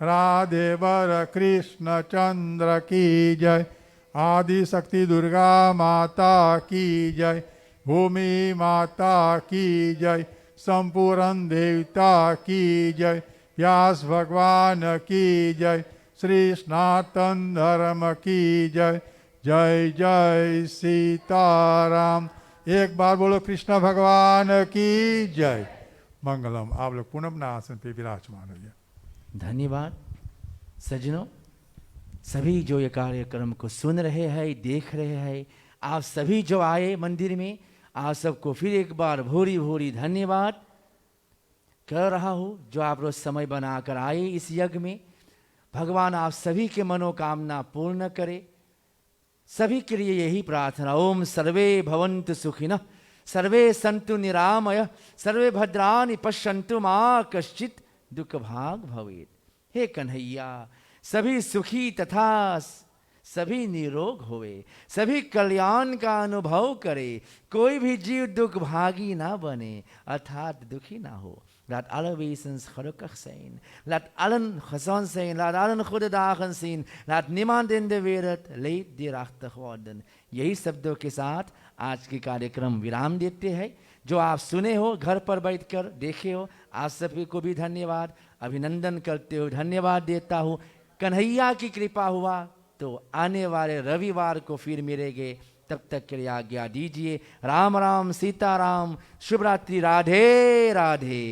राधे वर कृष्ण चंद्र की जय, आदि शक्ति दुर्गा माता की जय, भूमि माता की जय, संपूर्ण देवता की जय, व्यास भगवान की जय, श्री सनातन धर्म की जय। जय जय सीताराम। एक बार बोलो कृष्ण भगवान की जय। मंगलम। आप लोग पुनः अपना आसन पे विराजमान होइए। धन्यवाद सज्जनों, सभी जो ये कार्यक्रम को सुन रहे हैं, देख रहे हैं, आप सभी जो आए मंदिर में, आप सबको फिर एक बार भूरी भूरी धन्यवाद कर रहा हूँ जो आप लोग समय बनाकर आए इस यज्ञ में। भगवान आप सभी के मनोकामना पूर्ण करे। सभी के लिए यही प्रार्थना, ओम सर्वे भवन्तु सुखिनः, सर्वे सन्तु निरामय, सर्वे भद्राणि पश्यन्तु मा कश्चित् दुख भाग भवेत्। हे कन्हैया, सभी सुखी तथा सभी निरोग होवे, सभी कल्याण का अनुभव करे, कोई भी जीव दुख भागी ना बने अर्थात दुखी ना हो। Laat alle wezens gelukkig zijn. Laat allen gezond zijn. Laat allen goede dagen zien. Laat niemand in de wereld leeddeerachtig worden. यही शब्दों के साथ आज के कार्यक्रम विराम देते हैं। जो आप सुने हो, घर पर बैठकर देखे हो, आप सभी को भी धन्यवाद, अभिनंदन करते हो, धन्यवाद देता हूँ। कन्हैया की कृपा हुआ तो आने वाले रविवार को फिर मिलेंगे। तब तक के लिए आज्ञा दीजिए। राम राम सीताराम। शुभ रात्रि। राधे राधे।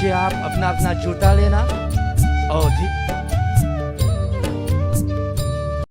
आप अपना अपना जूता लेना और